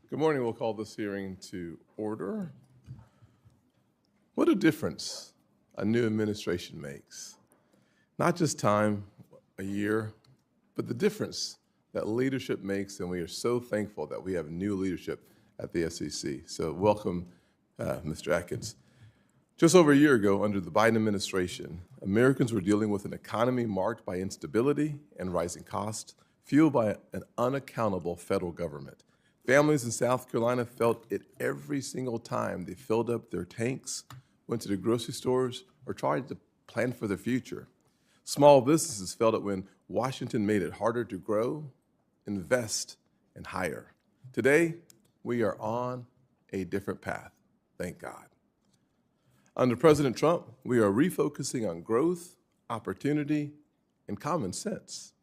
Good morning. We'll call this hearing to order. What a difference a new administration makes. Not just time, a year, but the difference that leadership makes, and we are so thankful that we have new leadership at the SEC. So welcome, Mr. Atkins. Just over a year ago, under the Biden administration, Americans were dealing with an economy marked by instability and rising costs, fueled by an unaccountable federal government. Families in South Carolina felt it every single time they filled up their tanks, went to the grocery stores, or tried to plan for their future. Small businesses felt it when Washington made it harder to grow, invest, and hire. Today, we are on a different path, thank God. Under President Trump, we are refocusing on growth, opportunity, and common sense.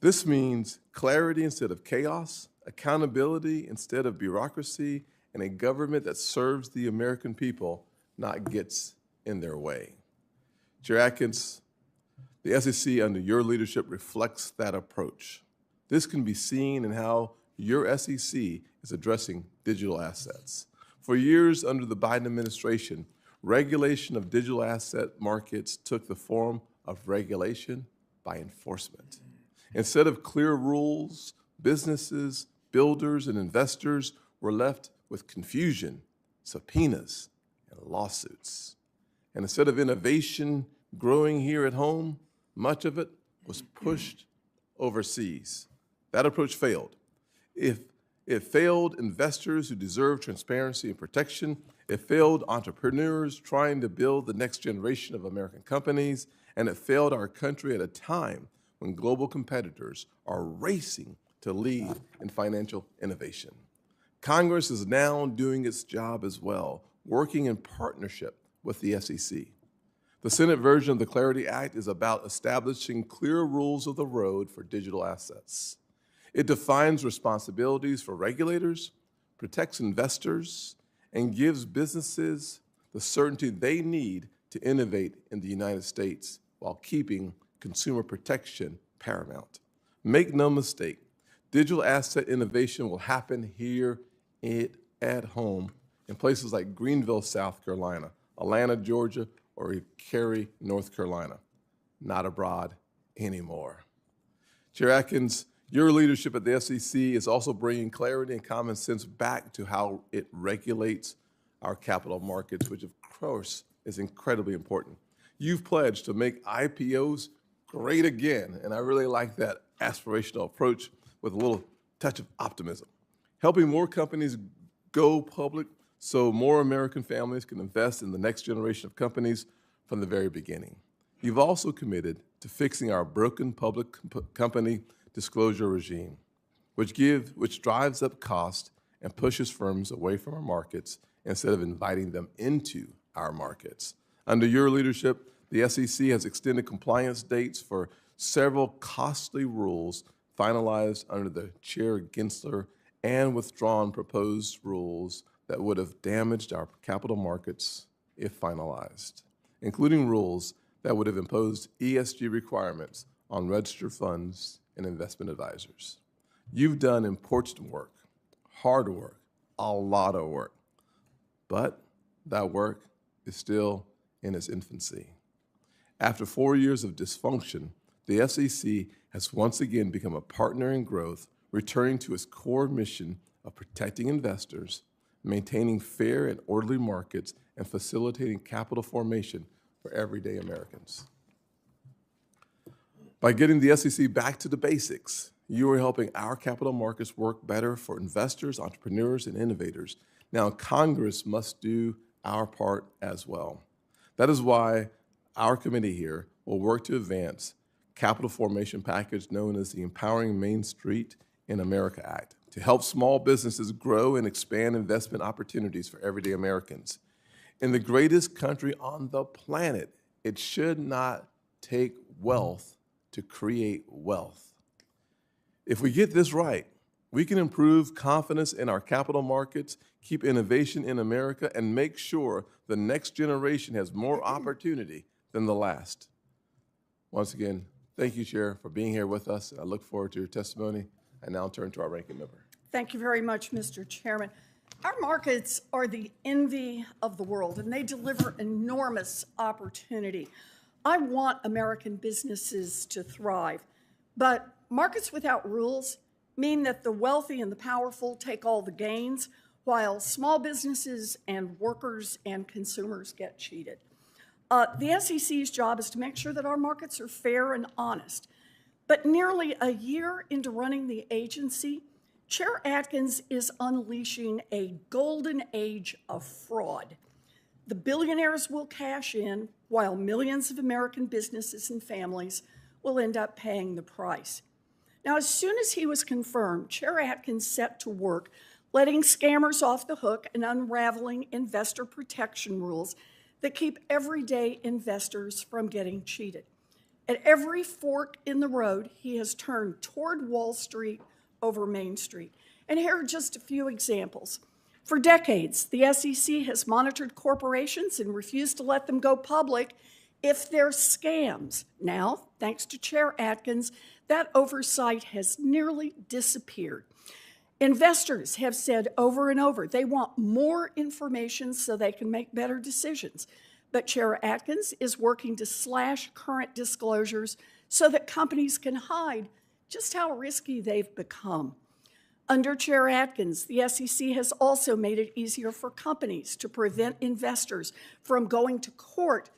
This means clarity instead of chaos, accountability instead of bureaucracy, and a government that serves the American people, not gets in their way. Chair Atkins, the SEC under your leadership reflects that approach. This can be seen in how your SEC is addressing digital assets. For years under the Biden administration, regulation of digital asset markets took the form of regulation by enforcement. Instead of clear rules, businesses, builders, and investors were left with confusion, subpoenas, and lawsuits. And instead of innovation growing here at home, much of it was pushed overseas. That approach failed. If it failed investors who deserve transparency and protection, it failed entrepreneurs trying to build the next generation of American companies, and it failed our country at a time when global competitors are racing to lead in financial innovation. Congress is now doing its job as well, working in partnership with the SEC. The Senate version of the Clarity Act is about establishing clear rules of the road for digital assets. It defines responsibilities for regulators, protects investors, and gives businesses the certainty they need to innovate in the United States while keeping consumer protection paramount. Make no mistake, digital asset innovation will happen here at home in places like Greenville, South Carolina, Atlanta, Georgia, or Cary, North Carolina, not abroad anymore. Chair Atkins, your leadership at the SEC is also bringing clarity and common sense back to how it regulates our capital markets, which of course is incredibly important. You've pledged to make IPOs great again, and I really like that aspirational approach with a little touch of optimism. Helping more companies go public so more American families can invest in the next generation of companies from the very beginning. You've also committed to fixing our broken public company disclosure regime, which drives up cost and pushes firms away from our markets instead of inviting them into our markets. Under your leadership, the SEC has extended compliance dates for several costly rules finalized under the Chair Gensler and withdrawn proposed rules that would have damaged our capital markets if finalized, including rules that would have imposed ESG requirements on registered funds and investment advisors. You've done important work, hard work, a lot of work, but that work is still in its infancy. After 4 years of dysfunction, the SEC has once again become a partner in growth, returning to its core mission of protecting investors, maintaining fair and orderly markets, and facilitating capital formation for everyday Americans. By getting the SEC back to the basics, you are helping our capital markets work better for investors, entrepreneurs, and innovators. Now, Congress must do our part as well. That is why our committee here will work to advance capital formation package known as the Empowering Main Street in America Act to help small businesses grow and expand investment opportunities for everyday Americans. In the greatest country on the planet, it should not take wealth to create wealth. If we get this right, we can improve confidence in our capital markets, keep innovation in America, and make sure the next generation has more opportunity than the last. Once again, thank you, Chair, for being here with us. I look forward to your testimony. I now turn to our ranking member. Thank you very much, Mr. Chairman. Our markets are the envy of the world, and they deliver enormous opportunity. I want American businesses to thrive, but markets without rules mean that the wealthy and the powerful take all the gains, while small businesses and workers and consumers get cheated. The SEC's job is to make sure that our markets are fair and honest. But nearly a year into running the agency, Chair Atkins is unleashing a golden age of fraud. The billionaires will cash in, while millions of American businesses and families will end up paying the price. Now, as soon as he was confirmed, Chair Atkins set to work letting scammers off the hook and unraveling investor protection rules that keep everyday investors from getting cheated. At every fork in the road, he has turned toward Wall Street over Main Street. And here are just a few examples. For decades, the SEC has monitored corporations and refused to let them go public if they're scams. Now, thanks to Chair Atkins, that oversight has nearly disappeared. Investors have said over and over they want more information so they can make better decisions. But Chair Atkins is working to slash current disclosures so that companies can hide just how risky they've become. Under Chair Atkins, the SEC has also made it easier for companies to prevent investors from going to court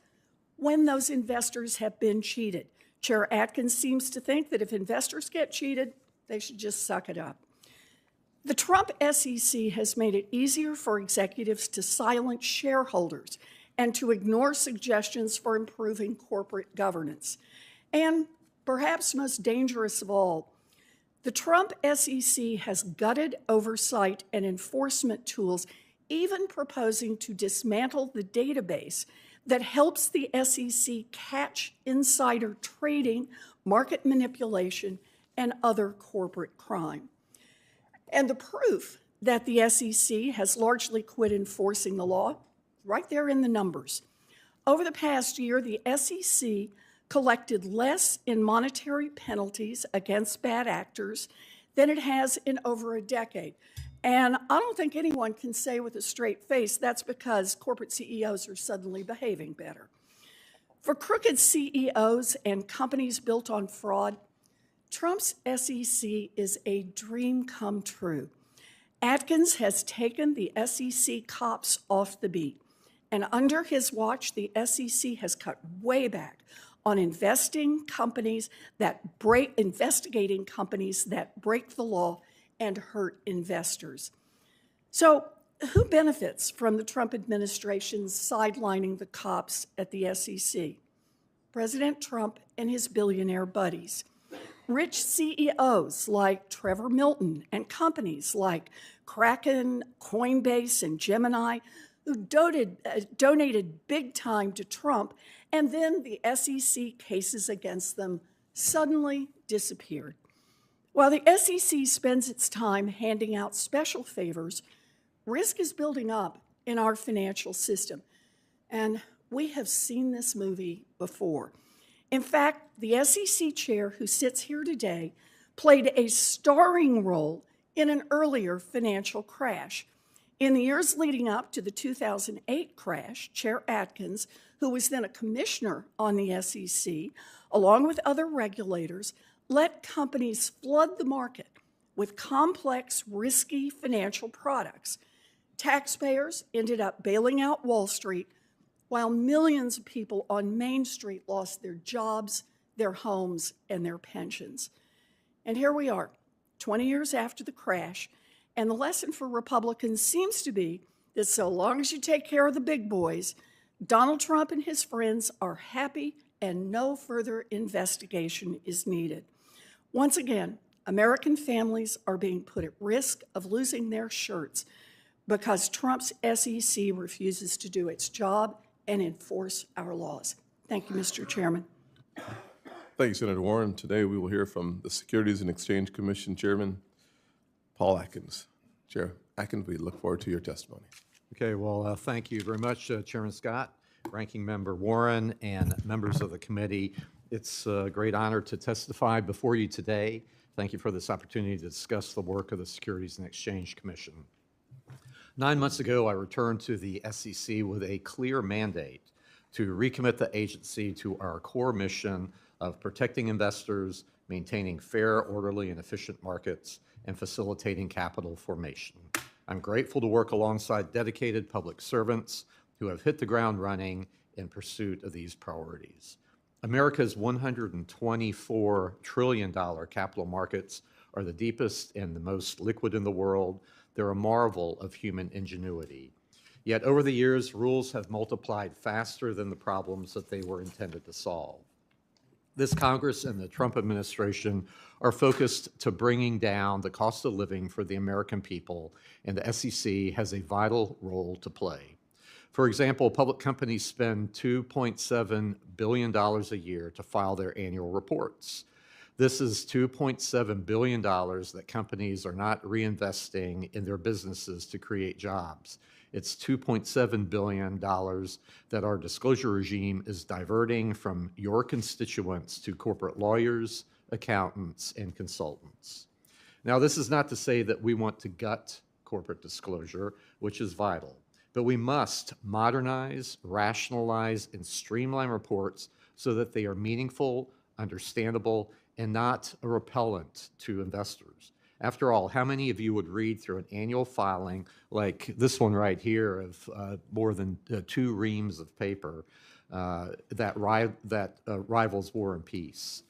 when those investors have been cheated. Chair Atkins seems to think that if investors get cheated, they should just suck it up. The Trump SEC has made it easier for executives to silence shareholders and to ignore suggestions for improving corporate governance. And perhaps most dangerous of all, the Trump SEC has gutted oversight and enforcement tools, even proposing to dismantle the database that helps the SEC catch insider trading, market manipulation, and other corporate crime. And the proof that the SEC has largely quit enforcing the law, right there in the numbers. Over the past year, the SEC collected less in monetary penalties against bad actors than it has in over a decade. And I don't think anyone can say with a straight face that's because corporate CEOs are suddenly behaving better. For crooked CEOs and companies built on fraud, Trump's SEC is a dream come true. Atkins has taken the SEC cops off the beat, and under his watch, the SEC has cut way back on investigating companies that break the law and hurt investors. So, who benefits from the Trump administration's sidelining the cops at the SEC? President Trump and his billionaire buddies. Rich CEOs like Trevor Milton and companies like Kraken, Coinbase, and Gemini, who donated big time to Trump, and then the SEC cases against them suddenly disappeared. While the SEC spends its time handing out special favors, risk is building up in our financial system. And we have seen this movie before. In fact, the SEC chair who sits here today played a starring role in an earlier financial crash. In the years leading up to the 2008 crash, Chair Atkins, who was then a commissioner on the SEC, along with other regulators, let companies flood the market with complex, risky financial products. Taxpayers ended up bailing out Wall Street, while millions of people on Main Street lost their jobs, their homes, and their pensions. And here we are, 20 years after the crash, and the lesson for Republicans seems to be that so long as you take care of the big boys, Donald Trump and his friends are happy and no further investigation is needed. Once again, American families are being put at risk of losing their shirts because Trump's SEC refuses to do its job and enforce our laws. Thank you, Mr. Chairman. Thank you, Senator Warren. Today we will hear from the Securities and Exchange Commission Chairman, Paul Atkins. Chair Atkins, we look forward to your testimony. Okay, well, thank you very much, Chairman Scott, Ranking Member Warren, and members of the committee. It's a great honor to testify before you today Thank you for this opportunity to discuss the work of the Securities and Exchange Commission. 9 months ago, I returned to the SEC with a clear mandate to recommit the agency to our core mission of protecting investors, maintaining fair, orderly, and efficient markets, and facilitating capital formation. I'm grateful to work alongside dedicated public servants who have hit the ground running in pursuit of these priorities. America's $124 trillion capital markets are the deepest and the most liquid in the world. They're a marvel of human ingenuity. Yet over the years, rules have multiplied faster than the problems that they were intended to solve. This Congress and the Trump administration are focused to bringing down the cost of living for the American people, and the SEC has a vital role to play. For example, public companies spend $2.7 billion a year to file their annual reports. This is $2.7 billion that companies are not reinvesting in their businesses to create jobs. It's $2.7 billion that our disclosure regime is diverting from your constituents to corporate lawyers, accountants, and consultants. Now, this is not to say that we want to gut corporate disclosure, which is vital, but we must modernize, rationalize, and streamline reports so that they are meaningful, understandable, and not a repellent to investors. After all, how many of you would read through an annual filing like this one right here of more than 2 reams of paper that rivals War and Peace?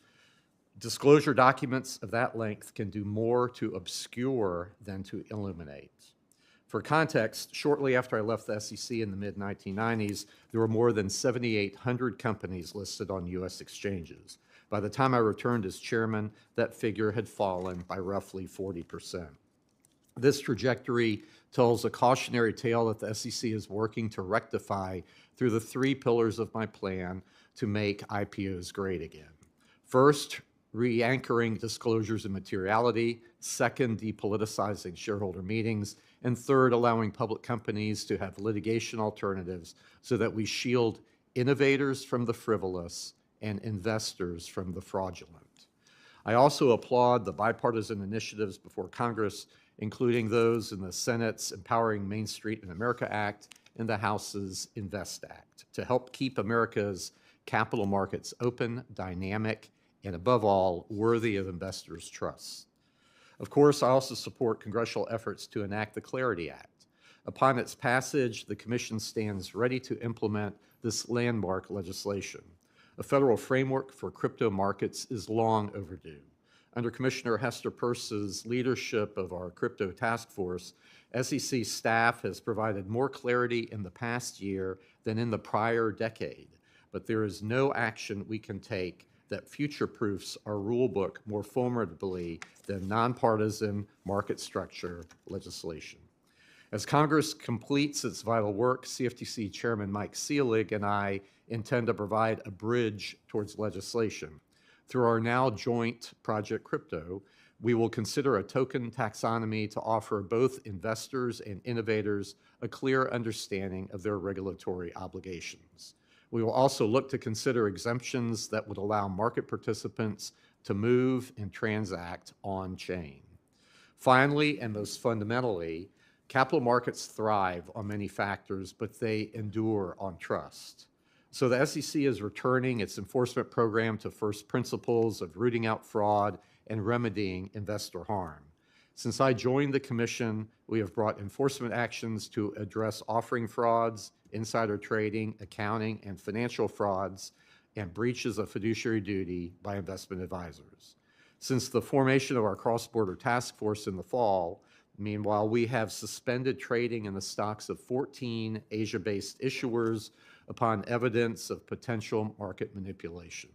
Disclosure documents of that length can do more to obscure than to illuminate. For context, shortly after I left the SEC in the mid-1990s, there were more than 7,800 companies listed on U.S. exchanges. By the time I returned as chairman, that figure had fallen by roughly 40%. This trajectory tells a cautionary tale that the SEC is working to rectify through the 3 pillars of my plan to make IPOs great again. First, re-anchoring disclosures and materiality. Second, depoliticizing shareholder meetings. And third, allowing public companies to have litigation alternatives so that we shield innovators from the frivolous and investors from the fraudulent. I also applaud the bipartisan initiatives before Congress, including those in the Senate's Empowering Main Street in America Act and the House's Invest Act, to help keep America's capital markets open, dynamic, and above all, worthy of investors' trust. Of course, I also support congressional efforts to enact the Clarity Act. Upon its passage, the Commission stands ready to implement this landmark legislation. A federal framework for crypto markets is long overdue. Under Commissioner Hester Peirce's leadership of our crypto task force, SEC staff has provided more clarity in the past year than in the prior decade, but there is no action we can take that future-proofs our rulebook more formidably than nonpartisan market structure legislation. As Congress completes its vital work, CFTC Chairman Mike Seelig and I intend to provide a bridge towards legislation. Through our now joint Project Crypto, we will consider a token taxonomy to offer both investors and innovators a clear understanding of their regulatory obligations. We will also look to consider exemptions that would allow market participants to move and transact on-chain. Finally, and most fundamentally, capital markets thrive on many factors, but they endure on trust. So the SEC is returning its enforcement program to first principles of rooting out fraud and remedying investor harm. Since I joined the Commission, we have brought enforcement actions to address offering frauds, insider trading, accounting, and financial frauds, and breaches of fiduciary duty by investment advisors. Since the formation of our cross-border task force in the fall, meanwhile, we have suspended trading in the stocks of 14 Asia-based issuers upon evidence of potential market manipulation.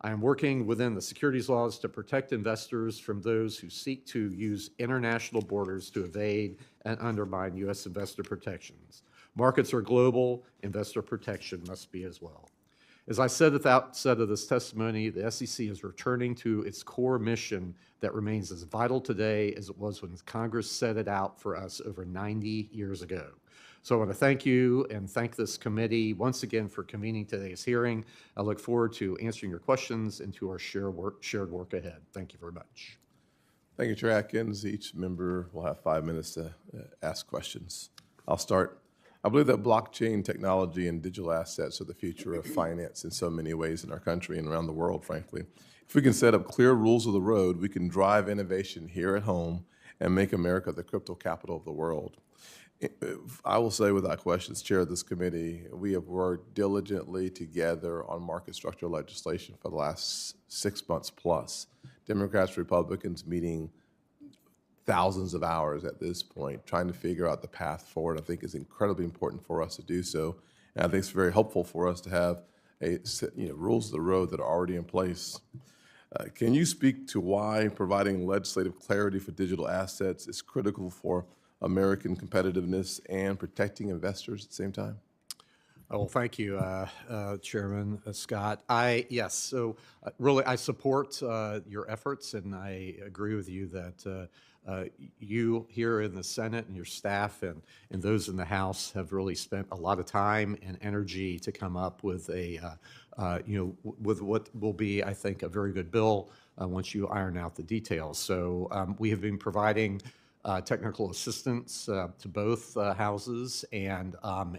I am working within the securities laws to protect investors from those who seek to use international borders to evade and undermine U.S. investor protections. Markets are global, investor protection must be as well. As I said at the outset of this testimony, the SEC is returning to its core mission that remains as vital today as it was when Congress set it out for us over 90 years ago. So I want to thank you and thank this committee once again for convening today's hearing. I look forward to answering your questions and to our shared work ahead. Thank you very much. Thank you, Chair Atkins. Each member will have 5 minutes to ask questions. I'll start. I believe that blockchain technology and digital assets are the future of finance in so many ways in our country and around the world, frankly. If we can set up clear rules of the road, we can drive innovation here at home and make America the crypto capital of the world. I will say without question, as chair of this committee, we have worked diligently together on market structure legislation for the last 6 months plus. Democrats, Republicans meeting thousands of hours at this point, trying to figure out the path forward. I think is incredibly important for us to do so. And I think it's very helpful for us to have rules of the road that are already in place. Can you speak to why providing legislative clarity for digital assets is critical for American competitiveness and protecting investors at the same time? Well, thank you, Chairman Scott. So really, I support your efforts, and I agree with you that you here in the Senate and your staff and those in the House have really spent a lot of time and energy to come up with with what will be, I think, a very good bill once you iron out the details. So we have been providing technical assistance to both houses and on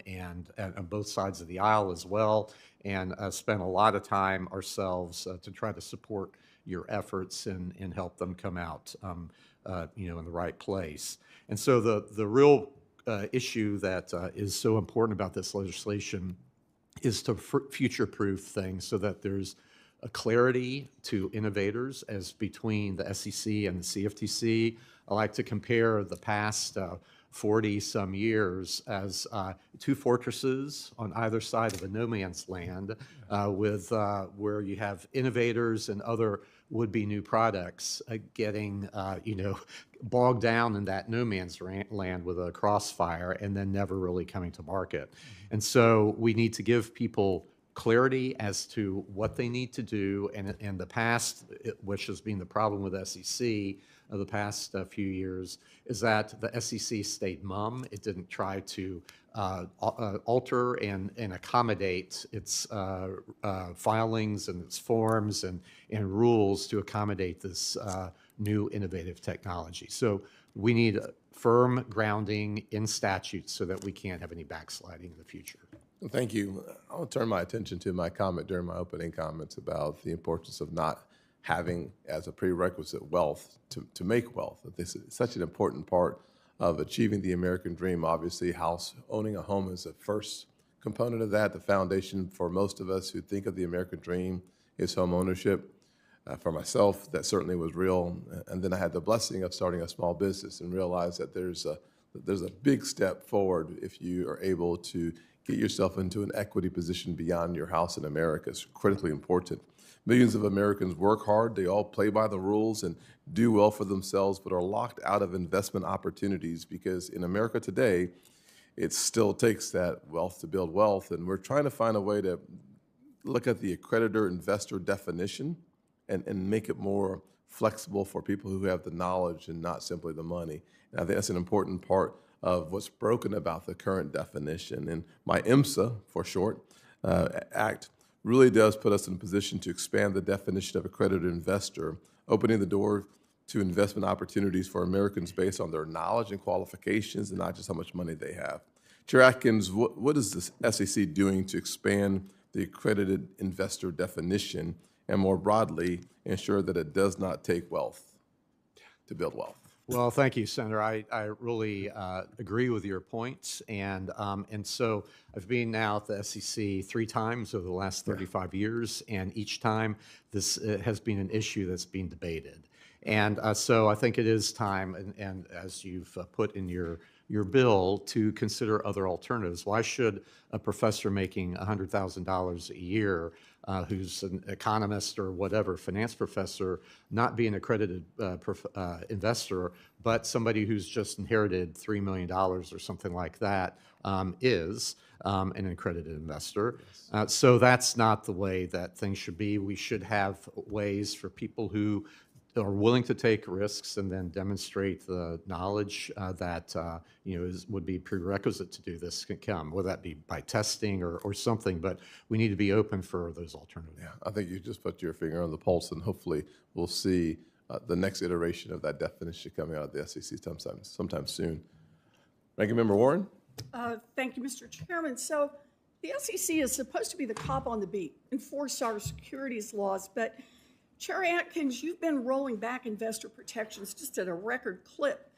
both sides of the aisle as well, and spent a lot of time ourselves to try to support your efforts and help them come out, in the right place. And so the real issue that is so important about this legislation is to future-proof things so that there's a clarity to innovators as between the SEC and the CFTC. I like to compare the past 40-some years as two fortresses on either side of a no man's land with where you have innovators and other would-be new products getting, bogged down in that no man's land with a crossfire and then never really coming to market. And so we need to give people clarity as to what they need to do. And in the past, which has been the problem with SEC of the past few years, is that the SEC stayed mum. It didn't try to alter and accommodate its filings and its forms and rules to accommodate this new innovative technology. So we need a firm grounding in statutes so that we can't have any backsliding in the future. Thank you. I'll turn my attention to my comment during my opening comments about the importance of not having as a prerequisite wealth to make wealth. This is such an important part of achieving the American dream. Obviously, owning a home is the first component of that. The foundation for most of us who think of the American dream is home ownership. For myself, that certainly was real. And then I had the blessing of starting a small business and realized that there's a big step forward if you are able to get yourself into an equity position beyond your house in America. It's critically important. Millions of Americans work hard. They all play by the rules and do well for themselves, but are locked out of investment opportunities because in America today, it still takes that wealth to build wealth. And we're trying to find a way to look at the accreditor investor definition and make it more flexible for people who have the knowledge and not simply the money. And I think that's an important part of what's broken about the current definition. And my IMSA, for short, Act really does put us in a position to expand the definition of accredited investor, opening the door to investment opportunities for Americans based on their knowledge and qualifications and not just how much money they have. Chair Atkins, what is the SEC doing to expand the accredited investor definition and more broadly ensure that it does not take wealth to build wealth? Well, thank you, Senator. I really agree with your points. And so I've been now at the SEC 3 times over the last 35 years, and each time this has been an issue that's been debated. And so I think it is time, and as you've put in your bill, to consider other alternatives. Why should a professor making $100,000 a year who's an economist or whatever, finance professor, not be an accredited investor, but somebody who's just inherited $3 million or something like that is an accredited investor? So that's not the way that things should be. We should have ways for people who are willing to take risks and then demonstrate the knowledge that would be prerequisite to do this can come, whether that be by testing or something. But we need to be open for those alternatives. Yeah, I think you just put your finger on the pulse, and hopefully we'll see the next iteration of that definition coming out of the SEC sometime soon. Ranking Member Warren? Thank you, Mr. Chairman. So the SEC is supposed to be the cop on the beat, enforce our securities laws, but Chair Atkins, you've been rolling back investor protections just at a record clip.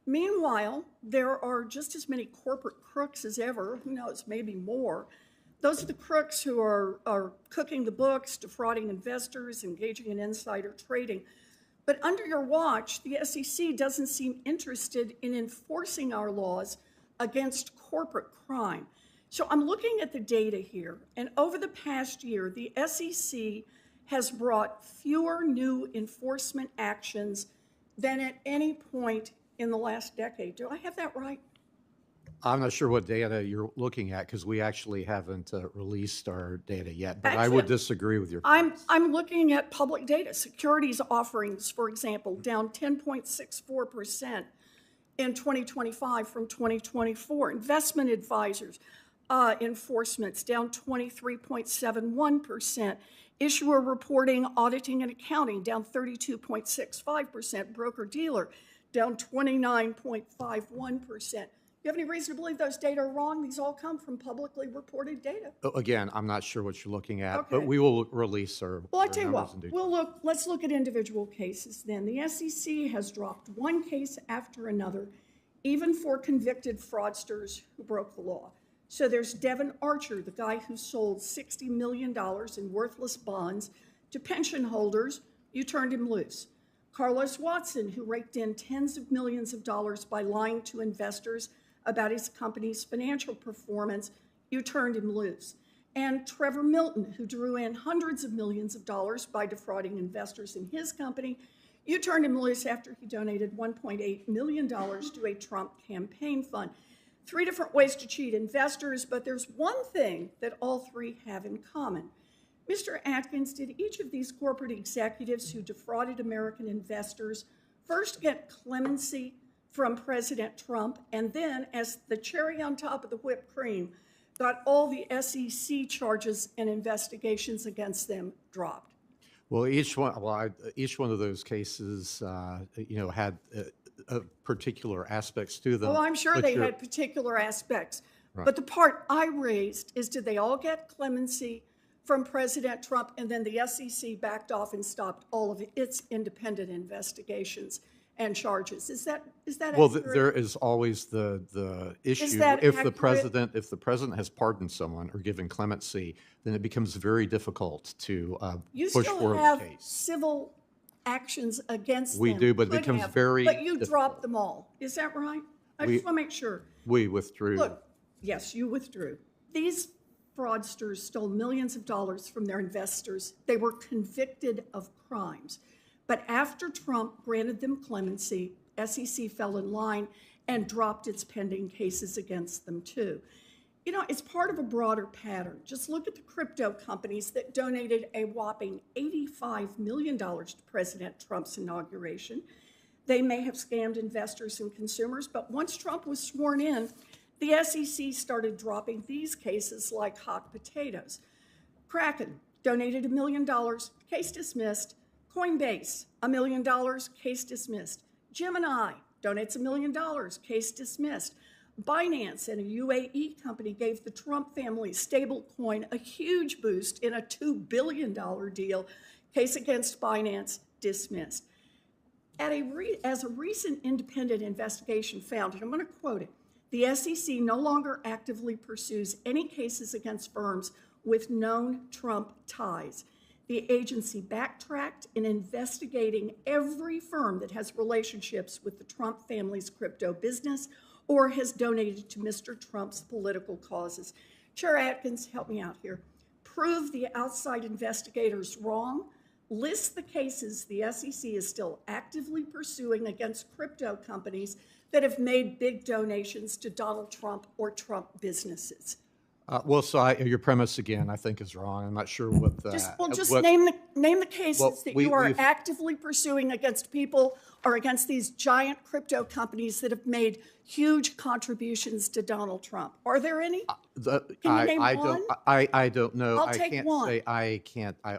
Meanwhile, there are just as many corporate crooks as ever, who knows, maybe more. Those are the crooks who are cooking the books, defrauding investors, engaging in insider trading. But under your watch, the SEC doesn't seem interested in enforcing our laws against corporate crime. So I'm looking at the data here, and over the past year, the SEC has brought fewer new enforcement actions than at any point in the last decade. Do I have that right? I'm not sure what data you're looking at because we actually haven't released our data yet, but I Actually, would disagree with your I'm comments. looking at public data. Securities offerings, for example, down 10.64% in 2025 from 2024. Investment advisors enforcements down 23.71%. Issuer reporting, auditing, and accounting down 32.65%. Broker-dealer down 29.51%. You have any reason to believe those data are wrong? These all come from publicly reported data. Again, I'm not sure what you're looking at, Okay. but we will release our Well, I our tell you numbers what, in due time. let's look at individual cases then. The SEC has dropped one case after another, even for convicted fraudsters who broke the law. So there's Devin Archer, the guy who sold $60 million in worthless bonds to pension holders. You turned him loose. Carlos Watson, who raked in tens of millions of dollars by lying to investors about his company's financial performance. You turned him loose. And Trevor Milton, who drew in hundreds of millions of dollars by defrauding investors in his company. You turned him loose after he donated $1.8 million to a Trump campaign fund. 3 different ways to cheat investors, but there's one thing that all 3 have in common. Mr. Atkins, did each of these corporate executives who defrauded American investors first get clemency from President Trump and then, as the cherry on top of the whipped cream, got all the SEC charges and investigations against them dropped? Well, each one of those cases, had particular aspects to them. Oh, I'm sure but they you're- had particular aspects. Right. But the part I raised is, did they all get clemency from President Trump, and then the SEC backed off and stopped all of its independent investigations and charges? Is that Well, accurate? there is always the issue that if the accurate? president has pardoned someone or given clemency, then it becomes very difficult to You push still forward have the case. civil actions against We them. do, but it Could becomes have, very But you difficult. dropped them all. Is that right? I just want to make sure. We withdrew. Look, yes, you withdrew. These fraudsters stole millions of dollars from their investors. They were convicted of crimes. But after Trump granted them clemency, SEC fell in line and dropped its pending cases against them too. You know, it's part of a broader pattern. Just look at the crypto companies that donated a whopping $85 million to President Trump's inauguration. They may have scammed investors and consumers, but once Trump was sworn in, the SEC started dropping these cases like hot potatoes. Kraken donated $1 million, case dismissed. Coinbase, $1 million, case dismissed. Gemini donates $1 million, case dismissed. Binance and a UAE company gave the Trump family stablecoin a huge boost in a $2 billion deal. Case against Binance dismissed. As a recent independent investigation found, and I'm going to quote it, the SEC no longer actively pursues any cases against firms with known Trump ties. The agency backtracked in investigating every firm that has relationships with the Trump family's crypto business or has donated to Mr. Trump's political causes. Chair Atkins, help me out here. Prove the outside investigators wrong. List the cases the SEC is still actively pursuing against crypto companies that have made big donations to Donald Trump or Trump businesses. Well, your premise again, I think, is wrong. I'm not sure what the. Just what- name the cases Well, that we- you are we've- actively pursuing against people or against these giant crypto companies that have made huge contributions to Donald Trump. Are there any? Can you name one? I don't know. I'll I take can't one. say.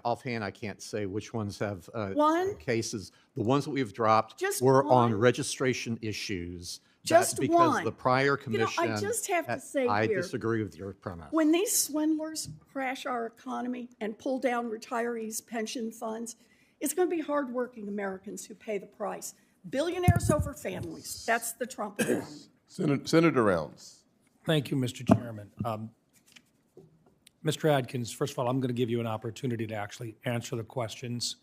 Offhand, I can't say which ones have One? cases. The ones that we've dropped Just were on one? registration issues. Just because one. the prior You know, commission. I just have to say I here, disagree with your premise. when these swindlers crash our economy and pull down retirees' pension funds, it's going to be hardworking Americans who pay the price. Billionaires over families. That's the Trump economy. Senator Rounds. Thank you, Mr. Chairman. Mr. Atkins, first of all, I'm going to give you an opportunity to actually answer the questions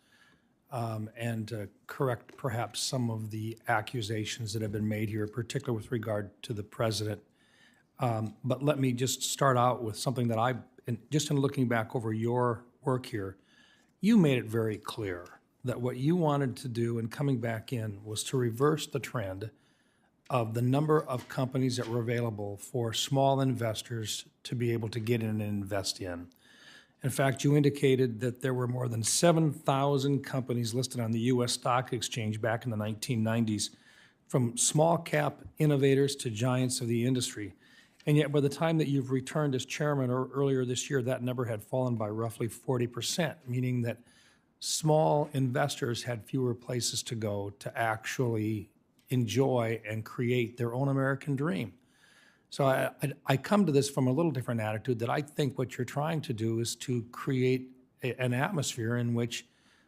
and correct perhaps some of the accusations that have been made here, particularly with regard to the president. But let me just start out with something that just in looking back over your work here, you made it very clear that what you wanted to do in coming back in was to reverse the trend of the number of companies that were available for small investors to be able to get in and invest in. In fact, you indicated that there were more than 7,000 companies listed on the U.S. Stock Exchange back in the 1990s, from small cap innovators to giants of the industry. And yet by the time that you've returned as chairman or earlier this year, that number had fallen by roughly 40%, meaning that small investors had fewer places to go to actually enjoy and create their own American dream. So I come to this from a little different attitude, that I think what you're trying to do is to create an atmosphere in which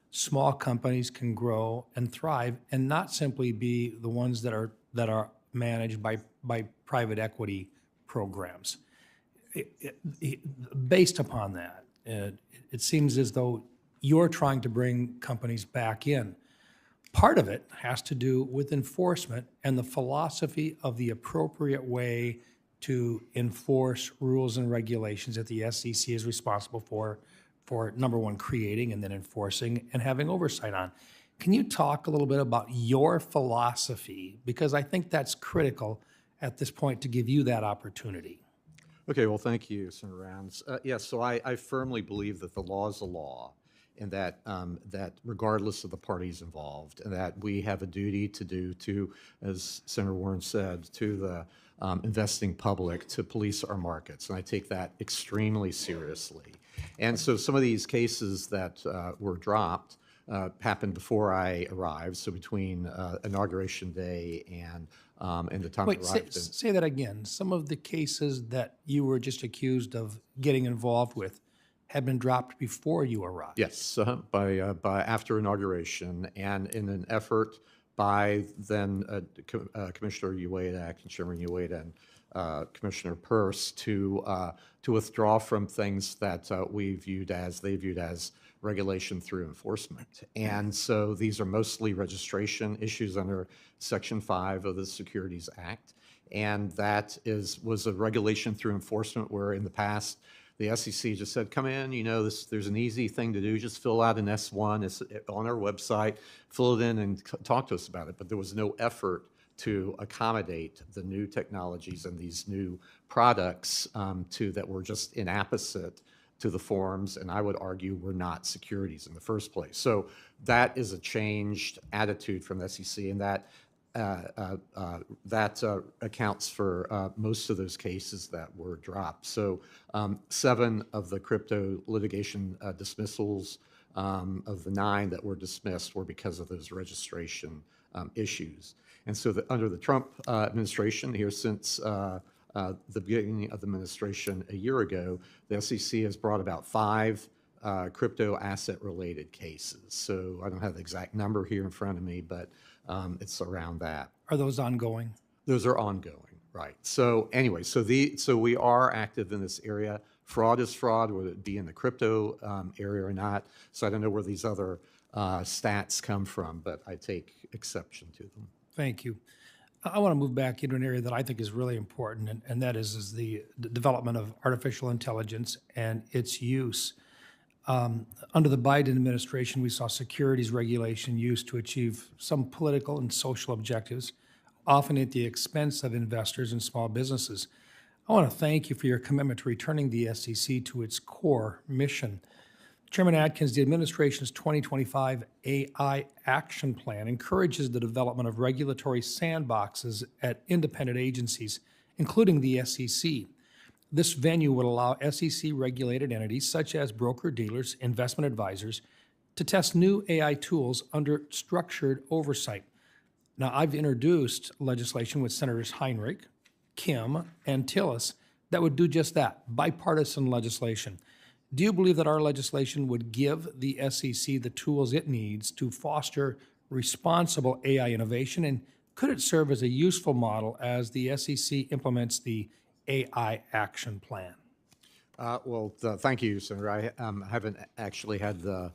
small companies can grow and thrive, and not simply be the ones that are managed by private equity programs. Based upon that, it seems as though you're trying to bring companies back in. Part of it has to do with enforcement and the philosophy of the appropriate way to enforce rules and regulations that the SEC is responsible for number one, creating and then enforcing and having oversight on. Can you talk a little bit about your philosophy? Because I think that's critical at this point to give you that opportunity. Okay, well, thank you, Senator Rounds. Yes, so I firmly believe that the law is the law, and that regardless of the parties involved, and that we have a duty to do to, as Senator Warren said, to the investing public to police our markets, and I take that extremely seriously. And so some of these cases that were dropped happened before I arrived, so between Inauguration Day and the time I arrived. Say that again. Some of the cases that you were just accused of getting involved with had been dropped before you arrived. Yes, by after inauguration, and in an effort by then Commissioner Ueda, Chairman Ueda, and Commissioner Peirce to withdraw from things that they viewed as regulation through enforcement. And so these are mostly registration issues under Section 5 of the Securities Act, and that was a regulation through enforcement where in the past the SEC just said, come in, there's an easy thing to do, just fill out an S1, it's on our website, fill it in and talk to us about it. But there was no effort to accommodate the new technologies and these new products that were just inapposite to the forms, and I would argue were not securities in the first place. So that is a changed attitude from the SEC, and that accounts for most of those cases that were dropped. So 7 of the crypto litigation dismissals of the 9 that were dismissed were because of those registration issues. And so under the Trump administration here since the beginning of the administration a year ago, the SEC has brought about 5 crypto asset related cases. So I don't have the exact number here in front of me, but it's around that. Are those ongoing? Those are ongoing, right. So anyway, so we are active in this area. Fraud is fraud, whether it be in the crypto area or not. So I don't know where these other stats come from, but I take exception to them. Thank you. I want to move back into an area that I think is really important, and that is the development of artificial intelligence and its use. Under the Biden administration, we saw securities regulation used to achieve some political and social objectives, often at the expense of investors and small businesses. I want to thank you for your commitment to returning the SEC to its core mission. Chairman Atkins, the administration's 2025 AI Action Plan encourages the development of regulatory sandboxes at independent agencies, including the SEC. This venue would allow SEC-regulated entities such as broker-dealers, investment advisors, to test new AI tools under structured oversight. Now, I've introduced legislation with Senators Heinrich, Kim, and Tillis that would do just that, bipartisan legislation. Do you believe that our legislation would give the SEC the tools it needs to foster responsible AI innovation, and could it serve as a useful model as the SEC implements the AI Action Plan? Thank you, Senator. I haven't actually had the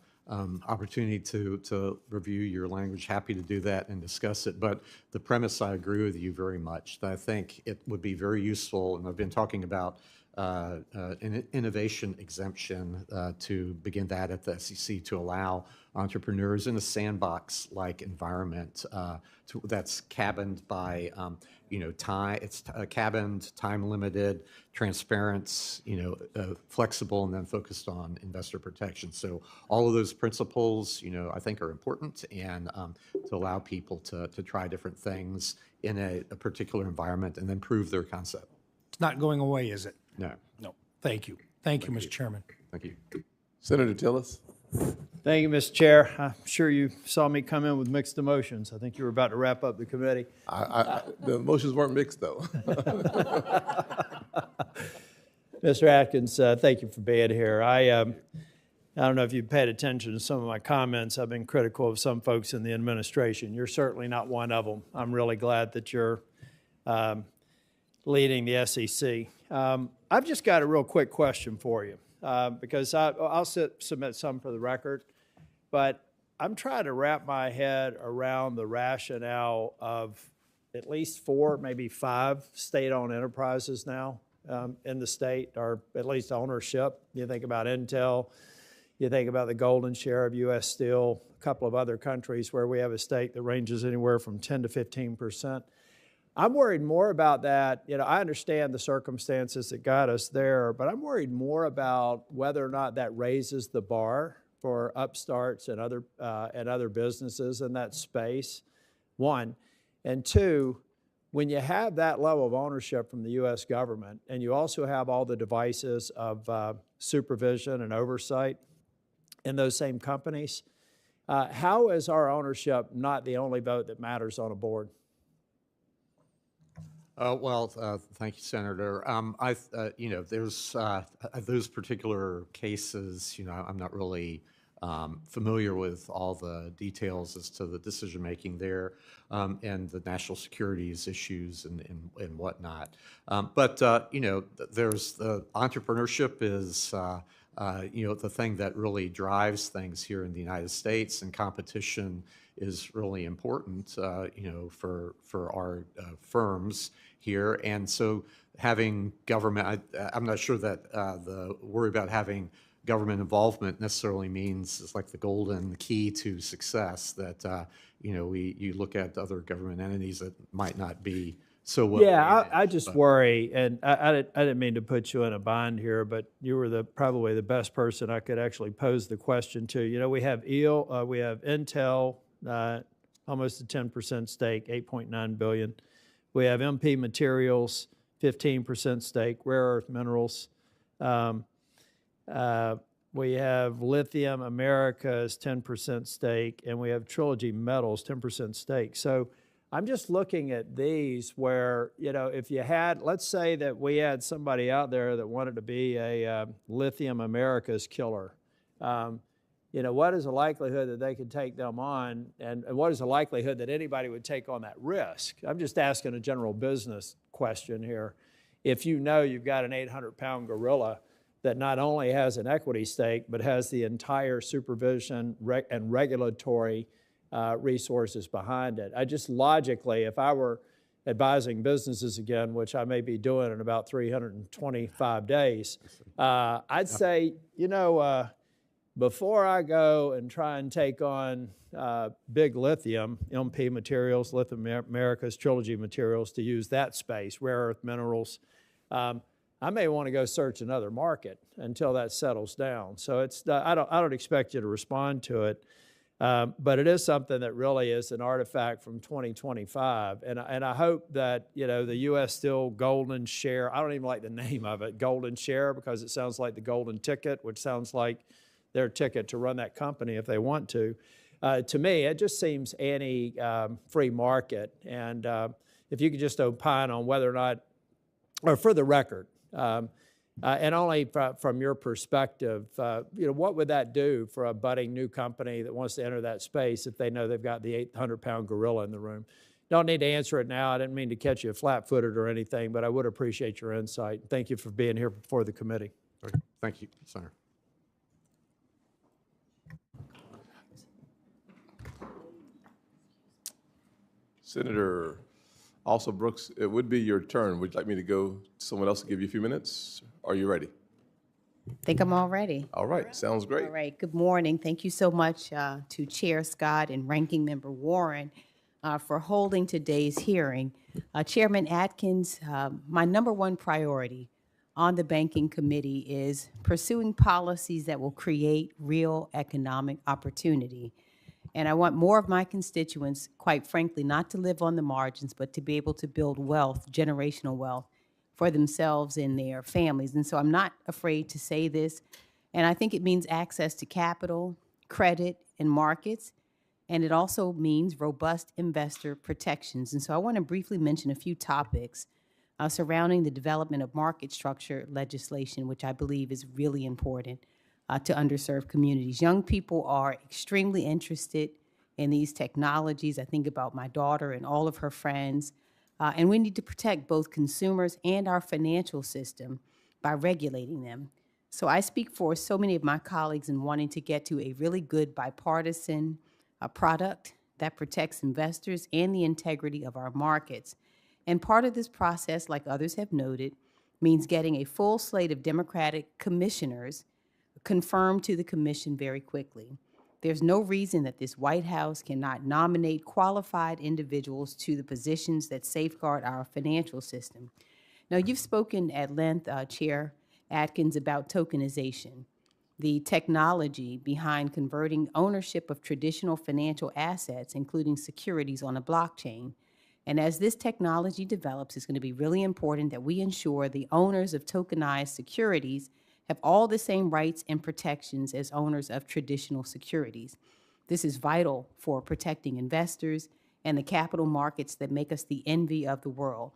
opportunity to review your language. Happy to do that and discuss it. But the premise, I agree with you very much. I think it would be very useful, and I've been talking about an innovation exemption to begin that at the SEC to allow entrepreneurs in a sandbox-like environment that's cabined by time. It's cabined, time-limited, transparent, flexible, and then focused on investor protection. So all of those principles, I think are important, and to allow people to try different things in a particular environment and then prove their concept. It's not going away, is it? No. No. Thank you. Thank you, Mr. Chairman. Thank you. Senator Tillis? Thank you, Mr. Chair. I'm sure you saw me come in with mixed emotions. I think you were about to wrap up the committee. The emotions weren't mixed, though. Mr. Atkins, thank you for being here. I don't know if you've paid attention to some of my comments. I've been critical of some folks in the administration. You're certainly not one of them. I'm really glad that you're leading the SEC. I've just got a real quick question for you. Because I'll submit some for the record, but I'm trying to wrap my head around the rationale of at least 4, maybe 5 state-owned enterprises now in the state, or at least ownership. You think about Intel, you think about the golden share of U.S. Steel, a couple of other countries where we have a stake that ranges anywhere from 10 to 15%. I'm worried more about that. I understand the circumstances that got us there, but I'm worried more about whether or not that raises the bar for upstarts and other businesses in that space, one. And two, when you have that level of ownership from the U.S. government, and you also have all the devices of supervision and oversight in those same companies, how is our ownership not the only vote that matters on a board? Thank you, Senator. There's those particular cases. I'm not really familiar with all the details as to the decision making there and the national securities issues and whatnot. But there's the entrepreneurship is the thing that really drives things here in the United States, and competition is really important, for our firms here. And so having government, I'm not sure that the worry about having government involvement necessarily means it's like the golden key to success, that, you look at other government entities that might not be so well. Yeah, I just worry, and I didn't mean to put you in a bind here, but you were probably the best person I could actually pose the question to. We have we have Intel, almost a 10% stake, $8.9 billion. We have MP Materials, 15% stake, rare earth minerals. We have Lithium Americas, 10% stake, and we have Trilogy Metals, 10% stake. So I'm just looking at these where, if you had, let's say that we had somebody out there that wanted to be a Lithium Americas killer. What is the likelihood that they could take them on, and what is the likelihood that anybody would take on that risk? I'm just asking a general business question here. If you've got an 800-pound gorilla that not only has an equity stake, but has the entire supervision and regulatory resources behind it. I just logically, if I were advising businesses again, which I may be doing in about 325 days, I'd say, before I go and try and take on big lithium, MP Materials, Lithium Americas, Trilogy Materials, to use that space, rare earth minerals, I may want to go search another market until that settles down. So I don't expect you to respond to it, but it is something that really is an artifact from 2025. And I hope that, the U.S. Steel golden share, I don't even like the name of it, golden share, because it sounds like the golden ticket, which sounds like their ticket to run that company if they want to. To me, it just seems anti-free market. And if you could just opine on whether or not, or for the record, and only from your perspective, what would that do for a budding new company that wants to enter that space if they know they've got the 800-pound gorilla in the room? Don't need to answer it now. I didn't mean to catch you flat-footed or anything, but I would appreciate your insight. Thank you for being here before the committee. Okay. Thank you, Senator. Senator Also Brooks, it would be your turn. Would you like me to go to someone else to give you a few minutes? Are you ready? I think I'm all ready. All right, sounds great. All right, good morning. Thank you so much to Chair Scott and Ranking Member Warren for holding today's hearing. Chairman Atkins, my number one priority on the Banking Committee is pursuing policies that will create real economic opportunity. And I want more of my constituents, quite frankly, not to live on the margins, but to be able to build wealth, generational wealth, for themselves and their families. And so I'm not afraid to say this. And I think it means access to capital, credit, and markets. And it also means robust investor protections. And so I want to briefly mention a few topics surrounding the development of market structure legislation, which I believe is really important to underserved communities. Young people are extremely interested in these technologies. I think about my daughter and all of her friends. And we need to protect both consumers and our financial system by regulating them. So I speak for so many of my colleagues in wanting to get to a really good bipartisan product that protects investors and the integrity of our markets. And part of this process, like others have noted, means getting a full slate of Democratic commissioners confirmed to the commission very quickly. There's no reason that this White House cannot nominate qualified individuals to the positions that safeguard our financial system. Now, you've spoken at length, Chair Atkins, about tokenization, the technology behind converting ownership of traditional financial assets, including securities, on a blockchain. And as this technology develops, it's going to be really important that we ensure the owners of tokenized securities have all the same rights and protections as owners of traditional securities. This is vital for protecting investors and the capital markets that make us the envy of the world.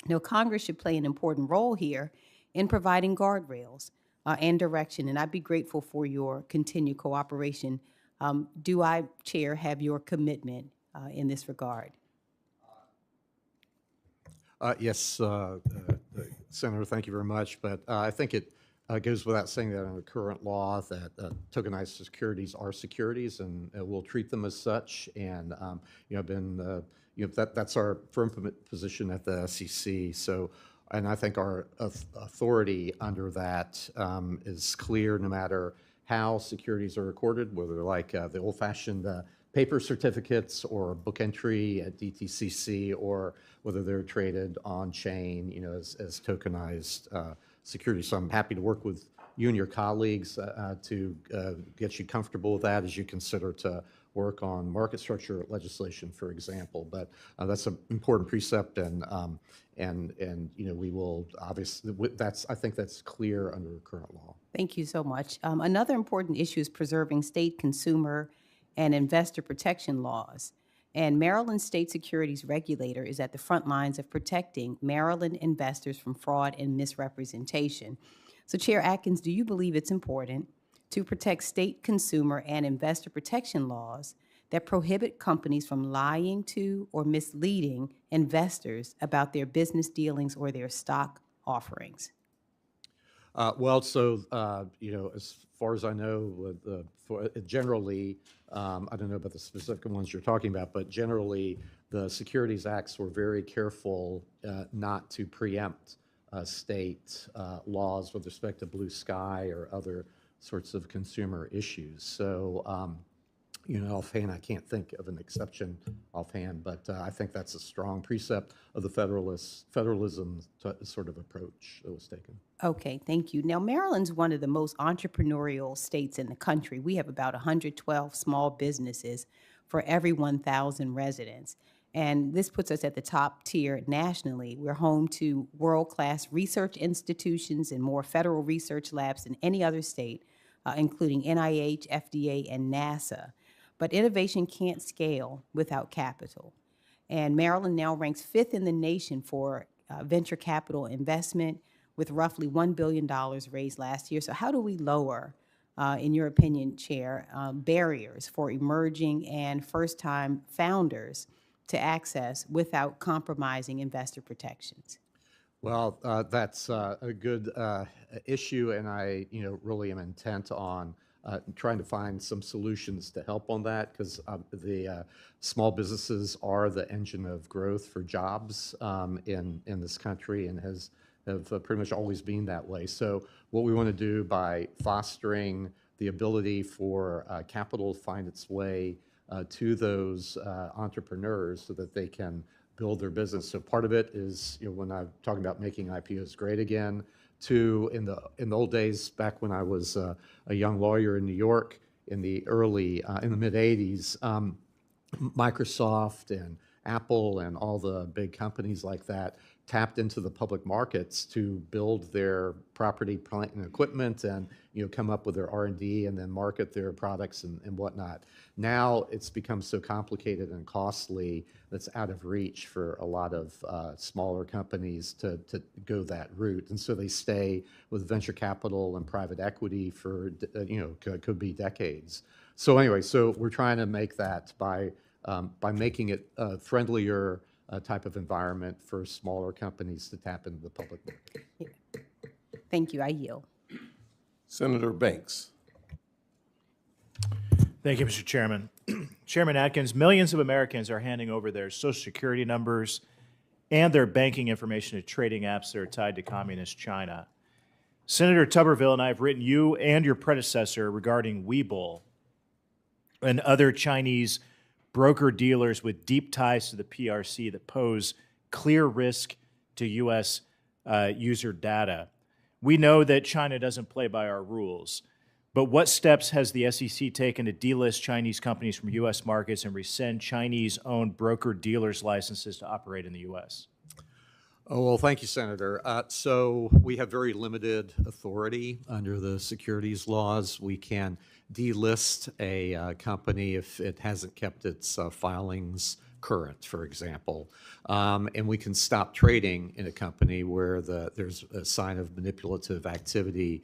Now, Congress should play an important role here in providing guardrails and direction, and I'd be grateful for your continued cooperation. Do I, Chair, have your commitment in this regard? Yes, Senator, thank you very much. But I think it goes without saying that under current law that tokenized securities are securities, and we'll treat them as such. And that's our firm position at the SEC. So, and I think our authority under that is clear, no matter how securities are recorded, whether they're like the old-fashioned paper certificates or book entry at DTCC, or whether they're traded on chain, as tokenized securities. So I'm happy to work with you and your colleagues to get you comfortable with that as you consider to work on market structure legislation, for example. But that's an important precept, and we will obviously, I think that's clear under current law. Thank you so much. Another important issue is preserving state consumer and investor protection laws. And Maryland State Securities Regulator is at the front lines of protecting Maryland investors from fraud and misrepresentation. So, Chair Atkins, do you believe it's important to protect state consumer and investor protection laws that prohibit companies from lying to or misleading investors about their business dealings or their stock offerings? As far as I know, generally, I don't know about the specific ones you're talking about, but generally, the Securities Acts were very careful not to preempt state laws with respect to blue sky or other sorts of consumer issues. So, offhand, I can't think of an exception offhand, but I think that's a strong precept of the federalism sort of approach that was taken. Okay, thank you. Now, Maryland's one of the most entrepreneurial states in the country. We have about 112 small businesses for every 1,000 residents. And this puts us at the top tier nationally. We're home to world-class research institutions and more federal research labs than any other state, including NIH, FDA, and NASA. But innovation can't scale without capital. And Maryland now ranks 5th in the nation for venture capital investment, with roughly $1 billion raised last year. So how do we lower, in your opinion, Chair, barriers for emerging and first-time founders to access without compromising investor protections? Well, that's a good issue, and I, really am intent on trying to find some solutions to help on that, because the small businesses are the engine of growth for jobs in this country, and have pretty much always been that way. So what we want to do by fostering the ability for capital to find its way to those entrepreneurs so that they can build their business. So part of it is, when I'm talking about making IPOs great again, to in the old days, back when I was a young lawyer in New York in the mid 80s, Microsoft and Apple and all the big companies like that tapped into the public markets to build their property, plant, and equipment, and come up with their R&D and then market their products and whatnot. Now it's become so complicated and costly that's out of reach for a lot of smaller companies to go that route, and so they stay with venture capital and private equity for could be decades. So anyway, so we're trying to make that by making it a friendlier type of environment for smaller companies to tap into the public market. Yeah. Thank you. I yield. Senator Banks. Thank you, Mr. Chairman. Chairman Atkins, millions of Americans are handing over their Social Security numbers and their banking information to trading apps that are tied to Communist China. Senator Tuberville and I have written you and your predecessor regarding Webull and other Chinese broker-dealers with deep ties to the PRC that pose clear risk to U.S. User data. We know that China doesn't play by our rules, but what steps has the SEC taken to delist Chinese companies from U.S. markets and rescind Chinese-owned broker-dealers' licenses to operate in the U.S.? Oh, well, thank you, Senator. So we have very limited authority under the securities laws. We can delist a company if it hasn't kept its filings current, for example. And we can stop trading in a company where there's a sign of manipulative activity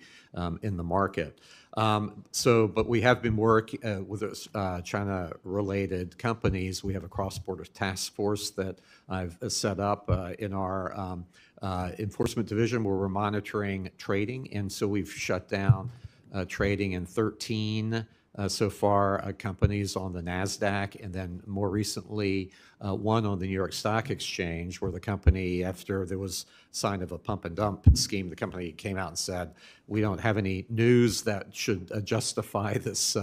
in the market. But we have been working with China-related companies. We have a cross-border task force that I've set up in our enforcement division where we're monitoring trading. And so we've shut down trading in 13 so far companies on the NASDAQ, and then more recently one on the New York Stock Exchange, where the company, after there was sign of a pump and dump scheme, the company came out and said, we don't have any news that should justify this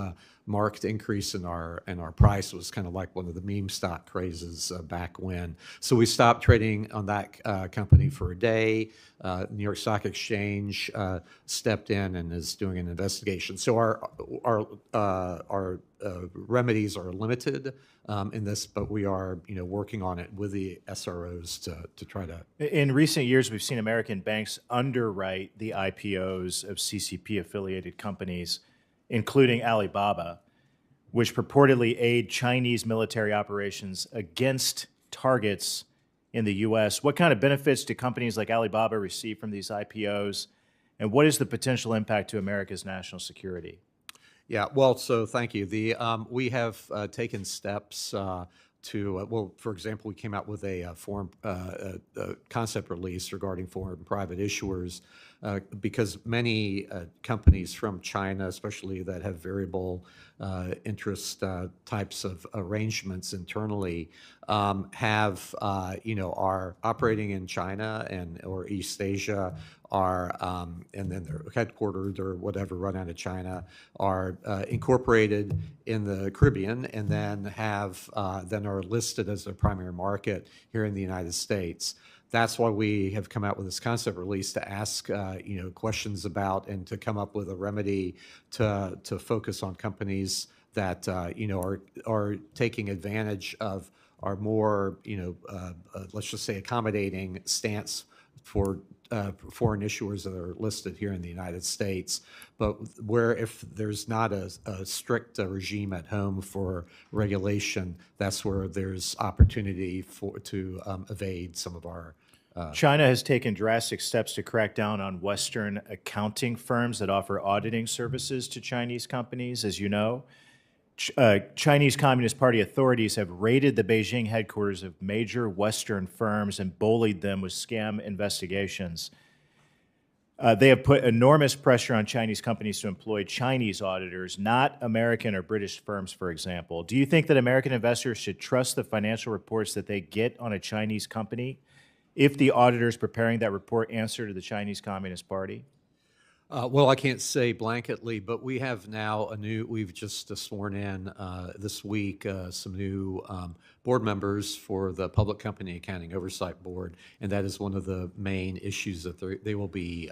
marked increase in our price. It was kind of like one of the meme stock crazes back when. So we stopped trading on that company for a day. New York Stock Exchange stepped in and is doing an investigation. So our remedies are limited in this, but we are working on it with the SROs to try to. In recent years, we've seen American banks underwrite the IPOs of CCP-affiliated companies, including Alibaba, which purportedly aid Chinese military operations against targets in the U.S. What kind of benefits do companies like Alibaba receive from these IPOs, and what is the potential impact to America's national security? Yeah, well, so thank you. We have taken steps to, for example, we came out with a concept release regarding foreign private issuers because many companies from China, especially that have variable interest types of arrangements internally, have, are operating in China or East Asia, and then they're headquartered or whatever, run out of China, are incorporated in the Caribbean, and then then are listed as their primary market here in the United States. That's why we have come out with this concept release to ask, questions about and to come up with a remedy to focus on companies that, are taking advantage of our more, let's just say, accommodating stance for foreign issuers that are listed here in the United States, but where if there's not a strict regime at home for regulation, that's where there's opportunity to evade some of our. China has taken drastic steps to crack down on Western accounting firms that offer auditing services to Chinese companies, as you know. Chinese Communist Party authorities have raided the Beijing headquarters of major Western firms and bullied them with scam investigations. They have put enormous pressure on Chinese companies to employ Chinese auditors, not American or British firms, for example. Do you think that American investors should trust the financial reports that they get on a Chinese company if the auditors preparing that report answer to the Chinese Communist Party? Well, I can't say blanketly, but we have now we've just sworn in this week some new board members for the Public Company Accounting Oversight Board, and that is one of the main issues that they will be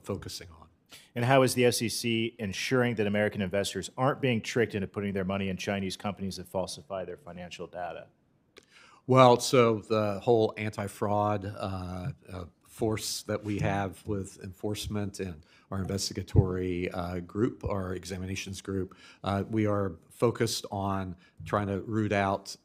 focusing on. And how is the SEC ensuring that American investors aren't being tricked into putting their money in Chinese companies that falsify their financial data? Well, so the whole anti-fraud force that we have with enforcement and our investigatory group, our examinations group, we are focused on trying to root out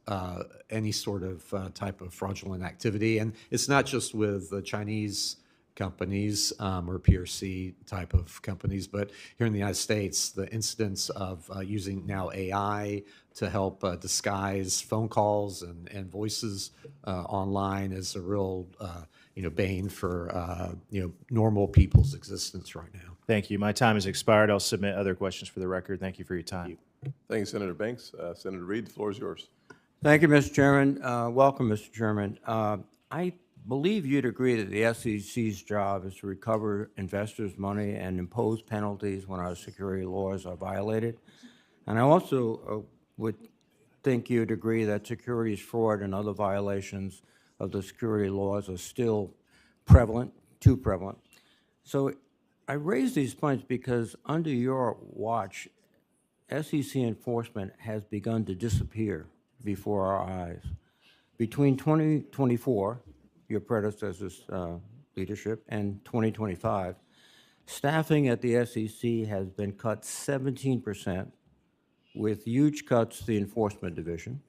any sort of type of fraudulent activity. And it's not just with the Chinese companies or PRC type of companies, but here in the United States, the incidence of using now AI to help disguise phone calls and voices online is a real bane for normal people's existence right now. Thank you. My time has expired. I'll submit other questions for the record. Thank you for your time. Thank you, Senator Banks. Senator Reed, the floor is yours. Thank you, Mr. Chairman. Welcome, Mr. Chairman. I believe you'd agree that the SEC's job is to recover investors' money and impose penalties when our security laws are violated. And I also would think you'd agree that securities fraud and other violations of the security laws are still prevalent, too prevalent. So I raise these points because under your watch, SEC enforcement has begun to disappear before our eyes. Between 2024, your predecessor's leadership, and 2025, staffing at the SEC has been cut 17%, with huge cuts to the enforcement division.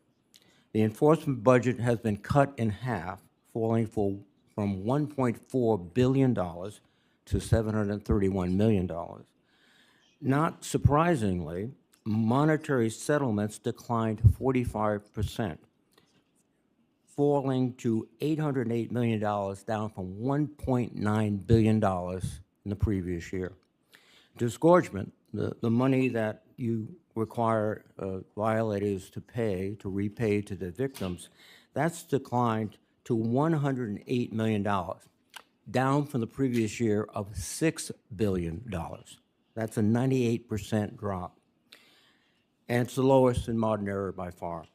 The enforcement budget has been cut in half, falling from $1.4 billion to $731 million. Not surprisingly, monetary settlements declined 45%, falling to $808 million, down from $1.9 billion in the previous year. Disgorgement, the money that you require violators to repay to the victims, that's declined to $108 million, down from the previous year of $6 billion. That's a 98% drop. And it's the lowest in modern era by far.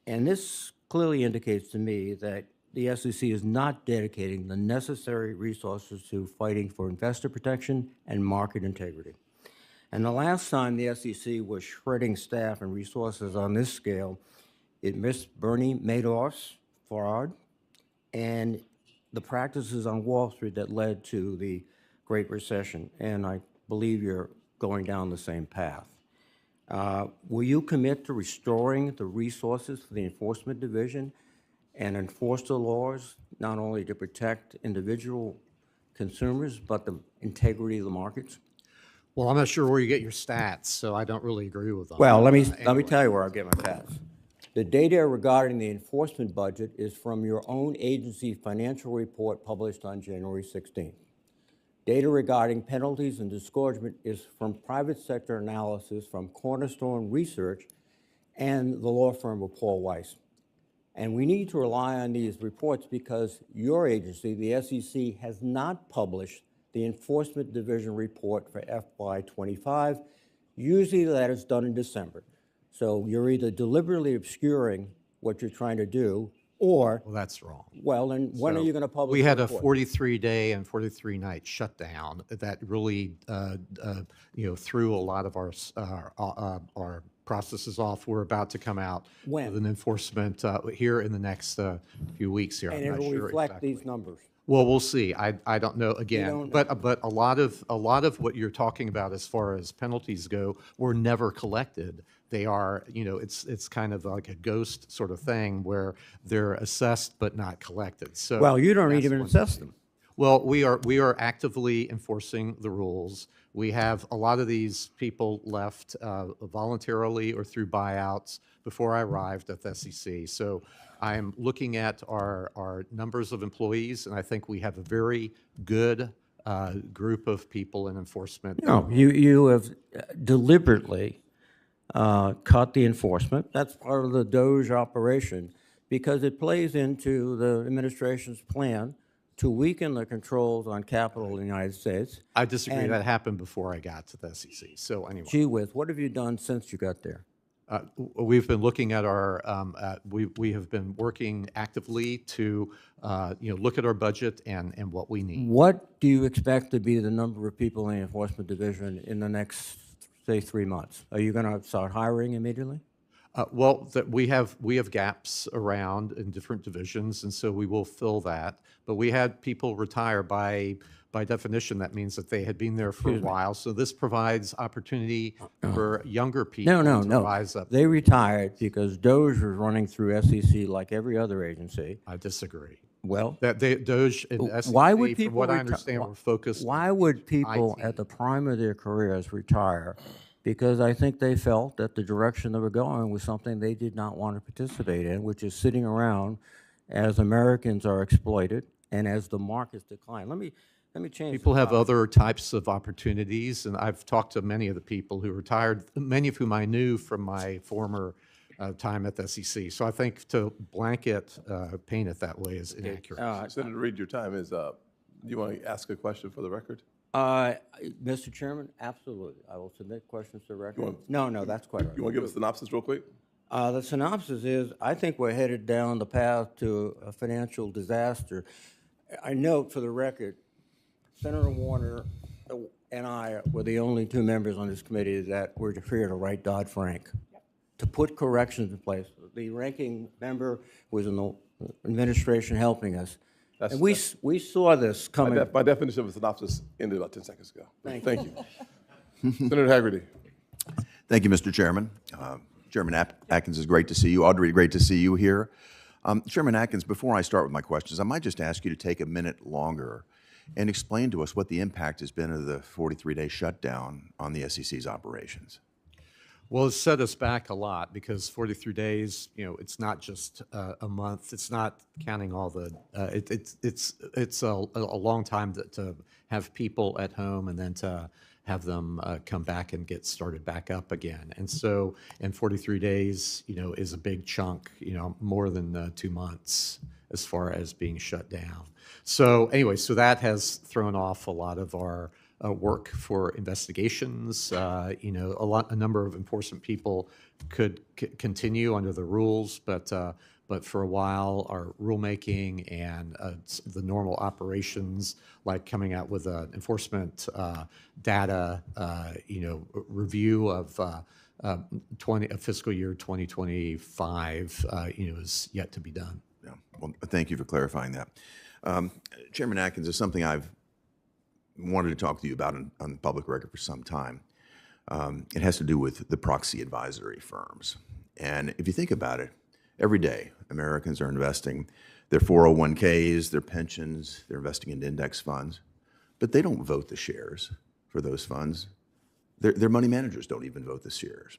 And this clearly indicates to me that the SEC is not dedicating the necessary resources to fighting for investor protection and market integrity. And the last time the SEC was shredding staff and resources on this scale, it missed Bernie Madoff's fraud and the practices on Wall Street that led to the Great Recession. And I believe you're going down the same path. Will you commit to restoring the resources for the enforcement division and enforce the laws, not only to protect individual consumers, but the integrity of the markets? Well, I'm not sure where you get your stats, so I don't really agree with them. Well, let me tell you where I get my stats. The data regarding the enforcement budget is from your own agency financial report published on January 16th. Data regarding penalties and disgorgement is from private sector analysis from Cornerstone Research and the law firm of Paul Weiss. And we need to rely on these reports because your agency, the SEC, has not published the Enforcement Division report for FY25. Usually that is done in December. So you're either deliberately obscuring what you're trying to do, or, Well, that's wrong. well, then when are you going to publish We had the a report? 43-day and 43-night shutdown that really, threw a lot of our processes off. We're about to come out When? with an enforcement here in the next few weeks here. And I'm it not will sure reflect exactly. these numbers. Well, we'll see. I don't know again, don't know. but a lot of what you're talking about as far as penalties go were never collected. They are, it's kind of like a ghost sort of thing where they're assessed but not collected. So Well, you don't that's even one assess thing. them. Well, we are actively enforcing the rules. We have a lot of these people left voluntarily or through buyouts before I arrived at the SEC. So I'm looking at our numbers of employees, and I think we have a very good group of people in enforcement. No, you have deliberately cut the enforcement. That's part of the DOGE operation because it plays into the administration's plan to weaken the controls on capital in the United States. I disagree. And- That happened before I got to the SEC. So anyway. Gee whiz, what have you done since you got there? We've been looking at our, we have been working actively to, look at our budget and what we need. What do you expect to be the number of people in the Enforcement Division in the next, say, 3 months? Are you going to start hiring immediately? We have gaps around in different divisions, and so we will fill that. But we had people retire by definition. That means that they had been there for a while. So this provides opportunity for younger people to rise up. They retired because DOGE was running through SEC like every other agency. I disagree. Well, That DOGE and SEC, why would from people what I reti- understand, were focused. Why would people IT. at the prime of their careers retire? Because I think they felt that the direction they were going was something they did not want to participate in, which is sitting around as Americans are exploited and as the markets decline. Let me change. People the have topic. other types of opportunities, and I've talked to many of the people who retired, many of whom I knew from my former time at the SEC. So I think to blanket paint it that way is inaccurate. Senator Reed, your time is up. Do you want to ask a question for the record? Mr. Chairman, absolutely. I will submit questions to the record. No, that's quite all right. You want to give a synopsis real quick? The synopsis is, I think we're headed down the path to a financial disaster. I note for the record, Senator Warner and I were the only two members on this committee that were here to write Dodd-Frank, to put corrections in place. The ranking member was in the administration helping us. And we saw this coming. My definition of a synopsis ended about 10 seconds ago. Thank you. Senator Haggerty. Thank you, Mr. Chairman. Chairman Atkins, is great to see you. Audrey, great to see you here. Chairman Atkins, before I start with my questions, I might just ask you to take a minute longer and explain to us what the impact has been of the 43-day shutdown on the SEC's operations. Well, it's set us back a lot because 43 days, it's not just a month. It's not counting all the. It's a long time to have people at home and then to have them come back and get started back up again. And so, in 43 days, is a big chunk. More than 2 months as far as being shut down. So anyway, so that has thrown off a lot of our work for investigations. A number of enforcement people could continue under the rules, but for a while, our rulemaking and the normal operations, like coming out with an enforcement data, review of fiscal year 2025, is yet to be done. Yeah. Well, thank you for clarifying that. Chairman Atkins, is something I've wanted to talk to you about on the public record for some time. It has to do with the proxy advisory firms. And if you think about it, every day Americans are investing their 401ks, their pensions, they're investing in index funds, but they don't vote the shares for those funds. Their money managers don't even vote the shares.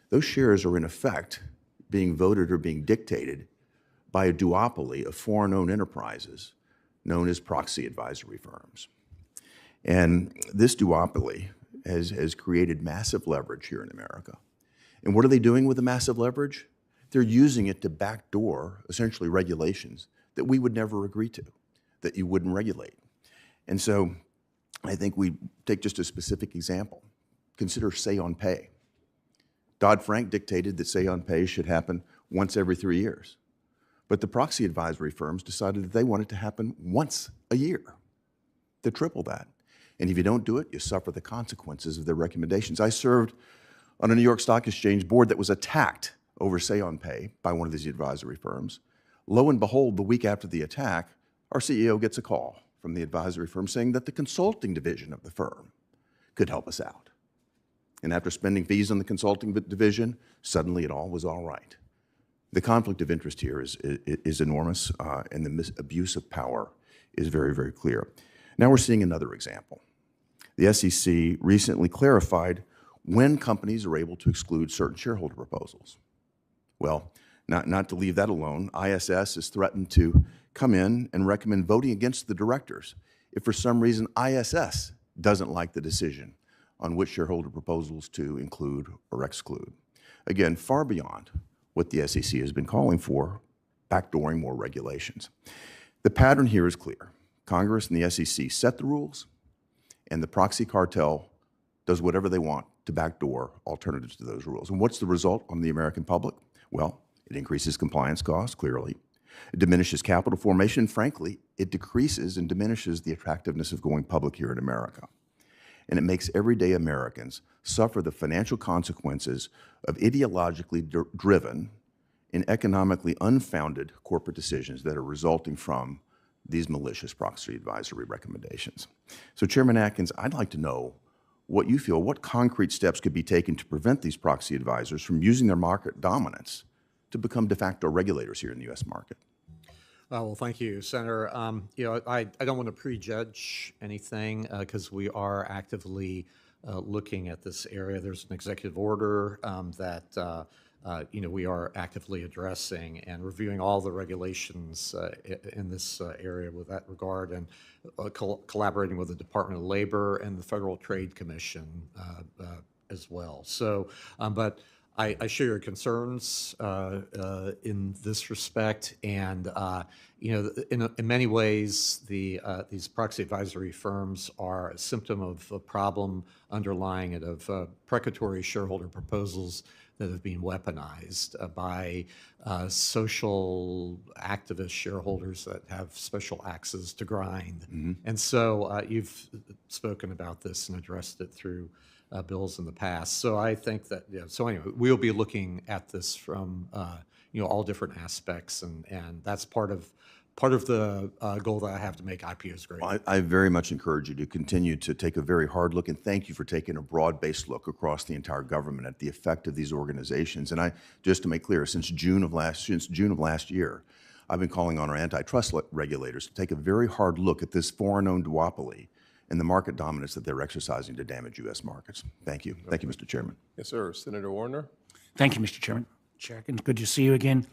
Those shares are in effect being voted or being dictated by a duopoly of foreign-owned enterprises known as proxy advisory firms. And this duopoly has created massive leverage here in America. And what are they doing with the massive leverage? They're using it to backdoor, essentially, regulations that we would never agree to, that you wouldn't regulate. And so I think we take just a specific example. Consider say on pay. Dodd-Frank dictated that say on pay should happen once every 3 years. But the proxy advisory firms decided that they want it to happen once a year, to triple that. And if you don't do it, you suffer the consequences of their recommendations. I served on a New York Stock Exchange board that was attacked over say on pay by one of these advisory firms. Lo and behold, the week after the attack, our CEO gets a call from the advisory firm saying that the consulting division of the firm could help us out. And after spending fees on the consulting division, suddenly it all was all right. The conflict of interest here is enormous, and the abuse of power is very, very clear. Now we're seeing another example. The SEC recently clarified when companies are able to exclude certain shareholder proposals. Well, not to leave that alone, ISS has threatened to come in and recommend voting against the directors if for some reason ISS doesn't like the decision on which shareholder proposals to include or exclude. Again, far beyond what the SEC has been calling for, backdooring more regulations. The pattern here is clear. Congress and the SEC set the rules, and the proxy cartel does whatever they want to backdoor alternatives to those rules. And what's the result on the American public? Well, it increases compliance costs, clearly. It diminishes capital formation. Frankly, it decreases and diminishes the attractiveness of going public here in America. And it makes everyday Americans suffer the financial consequences of ideologically driven and economically unfounded corporate decisions that are resulting from these malicious proxy advisory recommendations. So, Chairman Atkins, I'd like to know what you feel, what concrete steps could be taken to prevent these proxy advisors from using their market dominance to become de facto regulators here in the U.S. market. Well, thank you, Senator. I don't want to prejudge anything because we are actively looking at this area. There's an executive order that we are actively addressing and reviewing all the regulations in this area with that regard, and collaborating with the Department of Labor and the Federal Trade Commission as well. So, but I share your concerns in this respect, and in many ways, these proxy advisory firms are a symptom of a problem underlying it of precatory shareholder proposals that have been weaponized by social activist shareholders that have special axes to grind. Mm-hmm. And so you've spoken about this and addressed it through bills in the past. So I think that, so anyway, we'll be looking at this from, all different aspects, and that's part of the goal that I have to make IPOs great. Well, I very much encourage you to continue to take a very hard look, and thank you for taking a broad-based look across the entire government at the effect of these organizations. And just to make clear, since June of last year, I've been calling on our antitrust regulators to take a very hard look at this foreign-owned duopoly and the market dominance that they're exercising to damage U.S. markets. Thank you. Thank you, Mr. Chairman. Yes, sir. Senator Warner. Thank you, Mr. Chairman. Chair Atkins, good to see you again.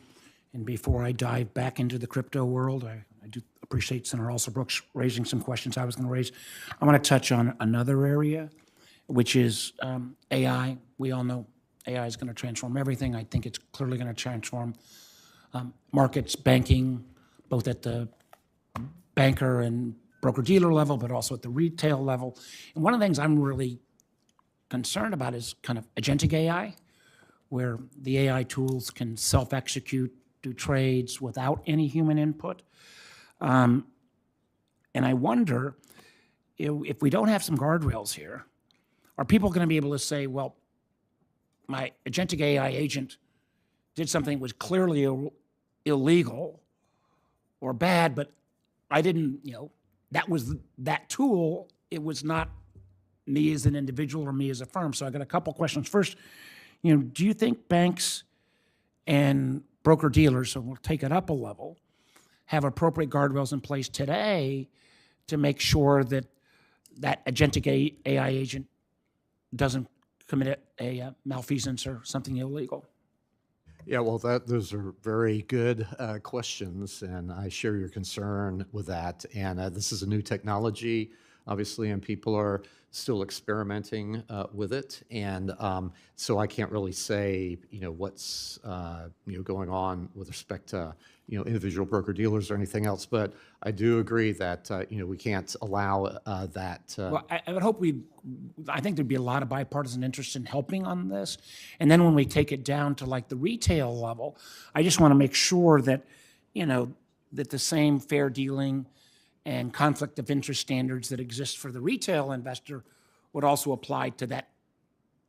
And before I dive back into the crypto world, I do appreciate Senator Alsobrooks raising some questions I was going to raise. I want to touch on another area, which is AI. We all know AI is going to transform everything. I think it's clearly going to transform markets, banking, both at the banker and broker-dealer level, but also at the retail level. And one of the things I'm really concerned about is kind of agentic AI, where the AI tools can self-execute, do trades without any human input. And I wonder, if we don't have some guardrails here, are people going to be able to say, well, my agentic AI agent did something that was clearly illegal or bad, but I didn't, that was that tool. It was not me as an individual or me as a firm. So I got a couple questions. First, do you think banks and broker-dealers, so we'll take it up a level, have appropriate guardrails in place today to make sure that that agentic AI agent doesn't commit a malfeasance or something illegal? Yeah, well, those are very good questions, and I share your concern with that. And this is a new technology. obviously, and people are still experimenting with it. And so I can't really say, what's, going on with respect to, individual broker-dealers or anything else. But I do agree that, we can't allow that. Well, I would hope I think there'd be a lot of bipartisan interest in helping on this. And then when we take it down to like the retail level, I just want to make sure that, that the same fair dealing and conflict of interest standards that exist for the retail investor would also apply to that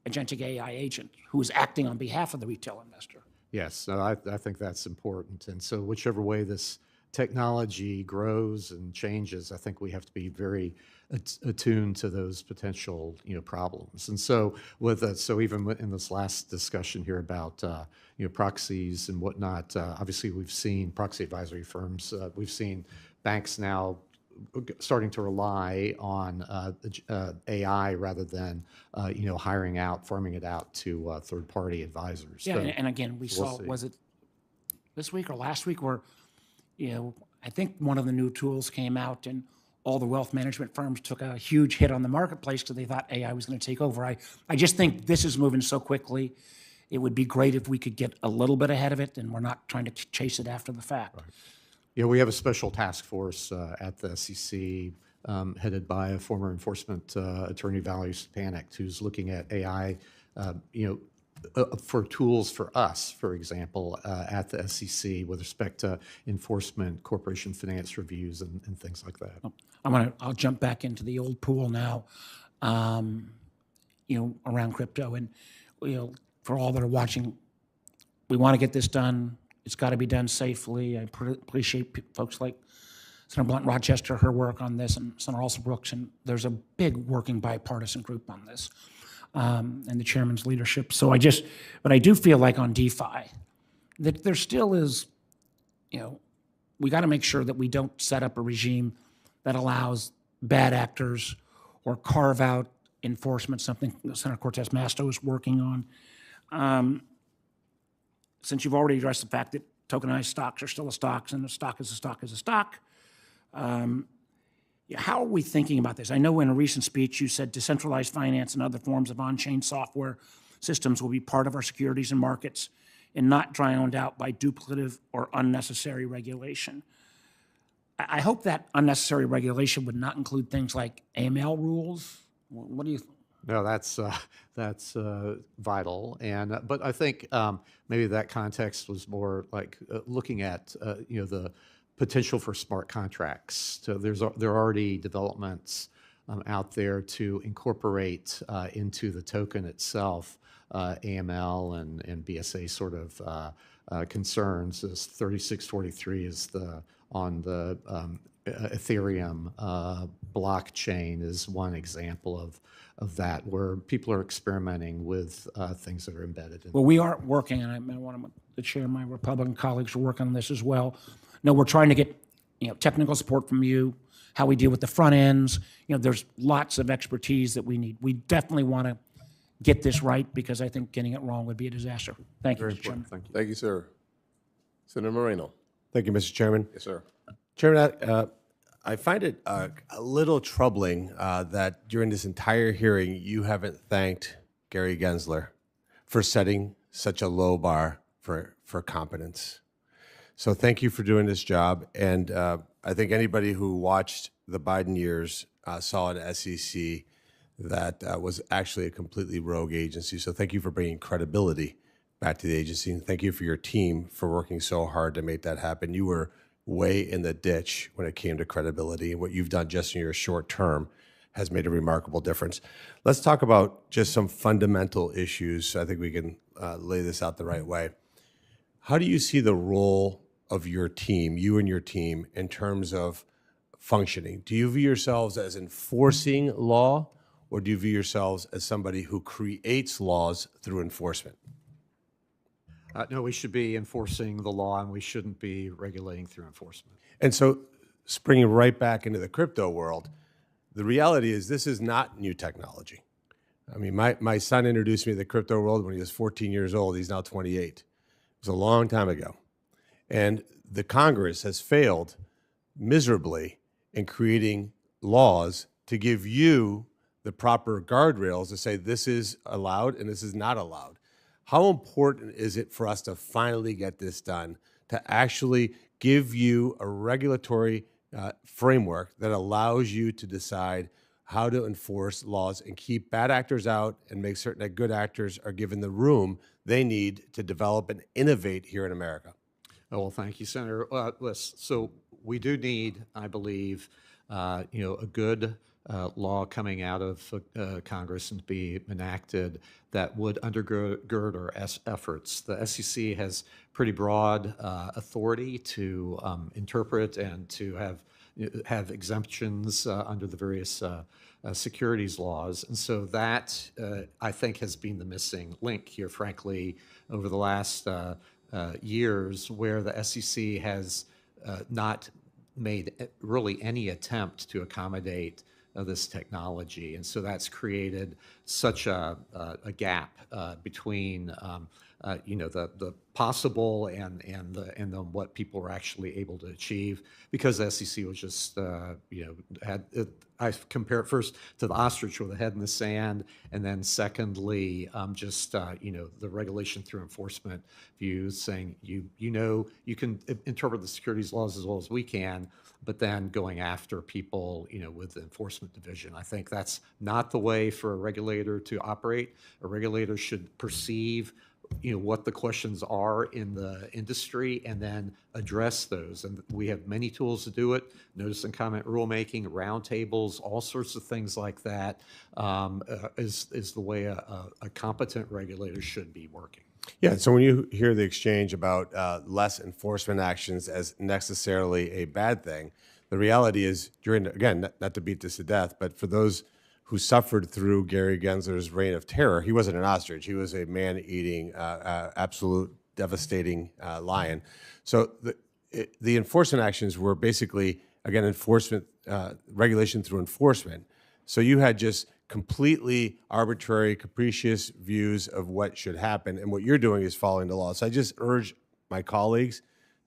agentic AI agent who is acting on behalf of the retail investor. Yes, no, I think that's important. And so whichever way this technology grows and changes, I think we have to be very attuned to those potential, problems. And so so even in this last discussion here about, proxies and whatnot, obviously we've seen proxy advisory firms, we've seen banks now starting to rely on AI rather than, farming it out to third-party advisors. Yeah, So and again, we we'll saw, see. was it this week or last week where, I think one of the new tools came out and all the wealth management firms took a huge hit on the marketplace because they thought AI was going to take over. I just think this is moving so quickly. It would be great if we could get a little bit ahead of it and we're not trying to chase it after the fact. Yeah, we have a special task force at the SEC headed by a former enforcement attorney, Valerie Stepanek, who's looking at AI, for tools for us, for example, at the SEC with respect to enforcement, corporation finance reviews, and things like that. I'll jump back into the old pool now, around crypto. And, for all that are watching, we want to get this done. It's got to be done safely. I appreciate folks like Senator Blunt Rochester, her work on this, and Senator Alsop Brooks. And there's a big working bipartisan group on this, and the chairman's leadership. So but I do feel like on DeFi, that there still is, we got to make sure that we don't set up a regime that allows bad actors or carve out enforcement, something Senator Cortez Masto is working on. Since you've already addressed the fact that tokenized stocks are still a stock, and a stock is a stock is a stock, how are we thinking about this? I know in a recent speech you said decentralized finance and other forms of on-chain software systems will be part of our securities and markets and not drowned out by duplicative or unnecessary regulation. I hope that unnecessary regulation would not include things like AML rules. What do you think? No, that's vital, but I think maybe that context was more like looking at the potential for smart contracts. So there are already developments out there to incorporate into the token itself AML and BSA sort of concerns. This 3643 is on the Ethereum blockchain is one example of that, where people are experimenting with things that are embedded in. Well, we are working, and the chair of my Republican colleagues are working on this as well. No, we're trying to get technical support from you, how we deal with the front ends. There's lots of expertise that we need. We definitely want to get this right because I think getting it wrong would be a disaster. Thank you, Mr. Chairman. Thank you. Thank you, sir. Senator Moreno. Thank you, Mr. Chairman. Yes, sir. Chairman, I find it a little troubling that during this entire hearing, you haven't thanked Gary Gensler for setting such a low bar for competence. So thank you for doing this job. And I think anybody who watched the Biden years saw an SEC that was actually a completely rogue agency. So thank you for bringing credibility back to the agency. And thank you for your team for working so hard to make that happen. You were way in the ditch when it came to credibility. And what you've done just in your short term has made a remarkable difference. Let's talk about just some fundamental issues. I think we can lay this out the right way. How do you see the role of your team, you and your team, in terms of functioning? Do you view yourselves as enforcing law, or do you view yourselves as somebody who creates laws through enforcement? No, we should be enforcing the law, and we shouldn't be regulating through enforcement. And so, springing right back into the crypto world, the reality is this is not new technology. I mean, my son introduced me to the crypto world when he was 14 years old. He's now 28. It was a long time ago. And the Congress has failed miserably in creating laws to give you the proper guardrails to say this is allowed and this is not allowed. How important is it for us to finally get this done, to actually give you a regulatory framework that allows you to decide how to enforce laws and keep bad actors out and make certain that good actors are given the room they need to develop and innovate here in America? Oh, well, thank you, Senator. So we do need, I believe, a good law coming out of Congress and to be enacted that would undergird our efforts. The SEC has pretty broad authority to interpret and to have exemptions under the various securities laws. And so that, I think, has been the missing link here, frankly, over the last years, where the SEC has not made really any attempt to accommodate this technology. And so that's created such a gap between the possible and what people were actually able to achieve, because the SEC was just I compare it first to the ostrich with a head in the sand, and then secondly the regulation through enforcement views, saying you can interpret the securities laws as well as we can, but then going after people with the enforcement division. I think that's not the way for a regulator to operate. A regulator should perceive what the questions are in the industry and then address those. And we have many tools to do it: notice and comment rulemaking, roundtables, all sorts of things like that is the way a competent regulator should be working. Yeah, so when you hear the exchange about less enforcement actions as necessarily a bad thing, the reality is, again, not to beat this to death, but for those who suffered through Gary Gensler's reign of terror, he wasn't an ostrich. He was a man-eating, absolute devastating lion. So the enforcement actions were basically, again, enforcement, regulation through enforcement. So you had just completely arbitrary, capricious views of what should happen, and what you're doing is following the law. So I just urge my colleagues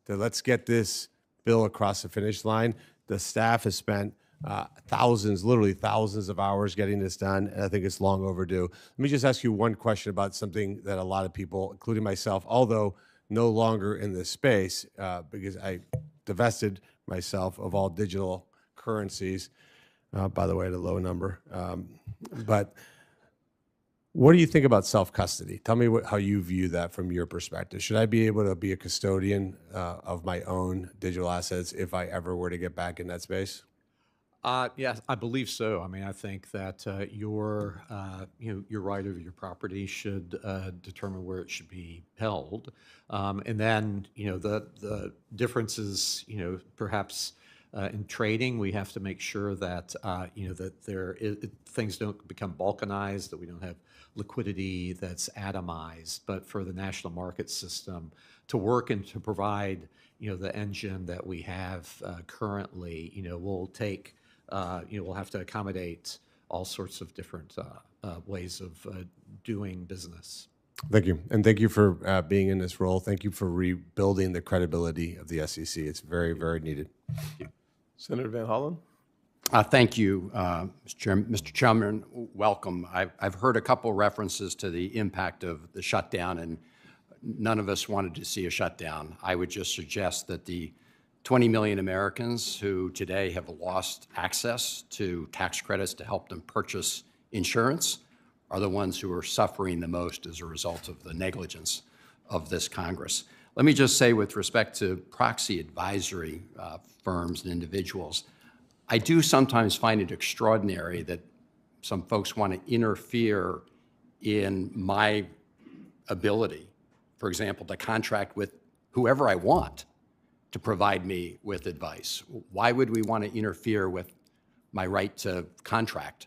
to let's get this bill across the finish line. The staff has spent literally thousands of hours getting this done, and I think it's long overdue. Let me just ask you one question about something that a lot of people, including myself, although no longer in this space, because I divested myself of all digital currencies, by the way, at a low number. But what do you think about self-custody? Tell me how you view that from your perspective. Should I be able to be a custodian of my own digital assets if I ever were to get back in that space? Yes, I believe so. I mean, I think that your right over your property should determine where it should be held, and then the differences, perhaps in trading, we have to make sure that that things don't become balkanized, that we don't have liquidity that's atomized. But for the national market system to work and to provide the engine that we have currently, we'll take. We'll have to accommodate all sorts of different ways of doing business. Thank you. And thank you for being in this role. Thank you for rebuilding the credibility of the SEC. It's very, very needed. Thank you. Senator Van Hollen? Thank you, Mr. Chairman. Welcome. I've heard a couple references to the impact of the shutdown, and none of us wanted to see a shutdown. I would just suggest that the 20 million Americans who today have lost access to tax credits to help them purchase insurance are the ones who are suffering the most as a result of the negligence of this Congress. Let me just say, with respect to proxy advisory firms and individuals, I do sometimes find it extraordinary that some folks want to interfere in my ability, for example, to contract with whoever I want to provide me with advice. Why would we want to interfere with my right to contract?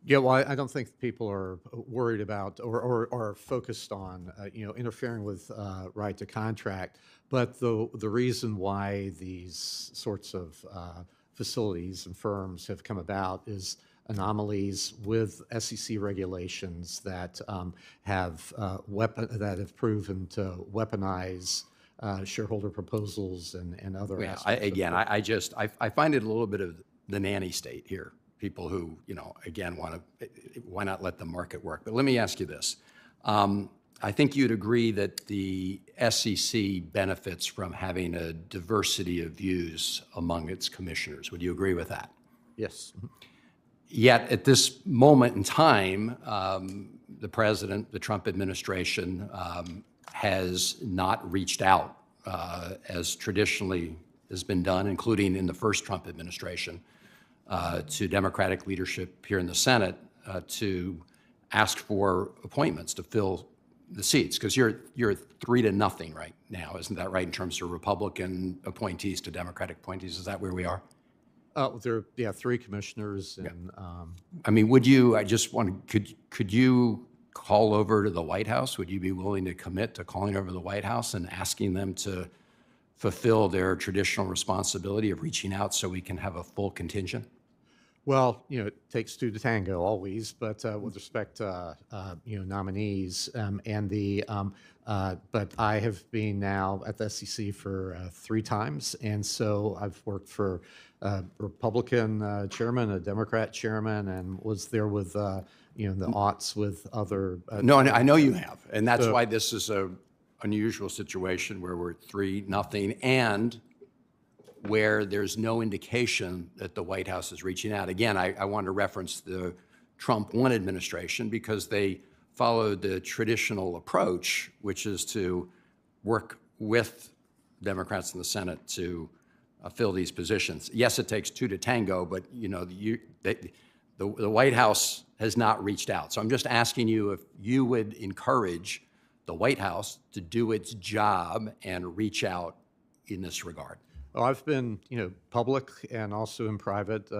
Yeah, well, I don't think people are worried about or focused on interfering with right to contract. But the reason why these sorts of facilities and firms have come about is anomalies with SEC regulations that have proven to weaponize shareholder proposals and other aspects. I find it a little bit of the nanny state here, people who, again, why not let the market work? But let me ask you this. I think you'd agree that the SEC benefits from having a diversity of views among its commissioners. Would you agree with that? Yes. Yet at this moment in time, the president, the Trump administration, has not reached out as traditionally has been done, including in the first Trump administration, to Democratic leadership here in the Senate to ask for appointments to fill the seats, because you're 3-0 right now, isn't that right, in terms of Republican appointees to Democratic appointees? Is that where we are? There are 3 commissioners, and I mean, would you? I just want to. Could you call over to the White House? Would you be willing to commit to calling over to the White House and asking them to fulfill their traditional responsibility of reaching out so we can have a full contingent? well, it takes 2 to tango always, but with respect to nominees but I have been now at the SEC for 3 times, and so I've worked for a Republican chairman, a Democrat chairman, and was there with the aughts with other. No, I know you have, and that's why this is a unusual situation where we're 3-0 and where there's no indication that the White House is reaching out. Again, I want to reference the Trump 1 administration because they followed the traditional approach, which is to work with Democrats in the Senate to fill these positions. Yes, it takes 2 to tango, but the White House has not reached out. So I'm just asking you if you would encourage the White House to do its job and reach out in this regard. Well, I've been, public and also in private,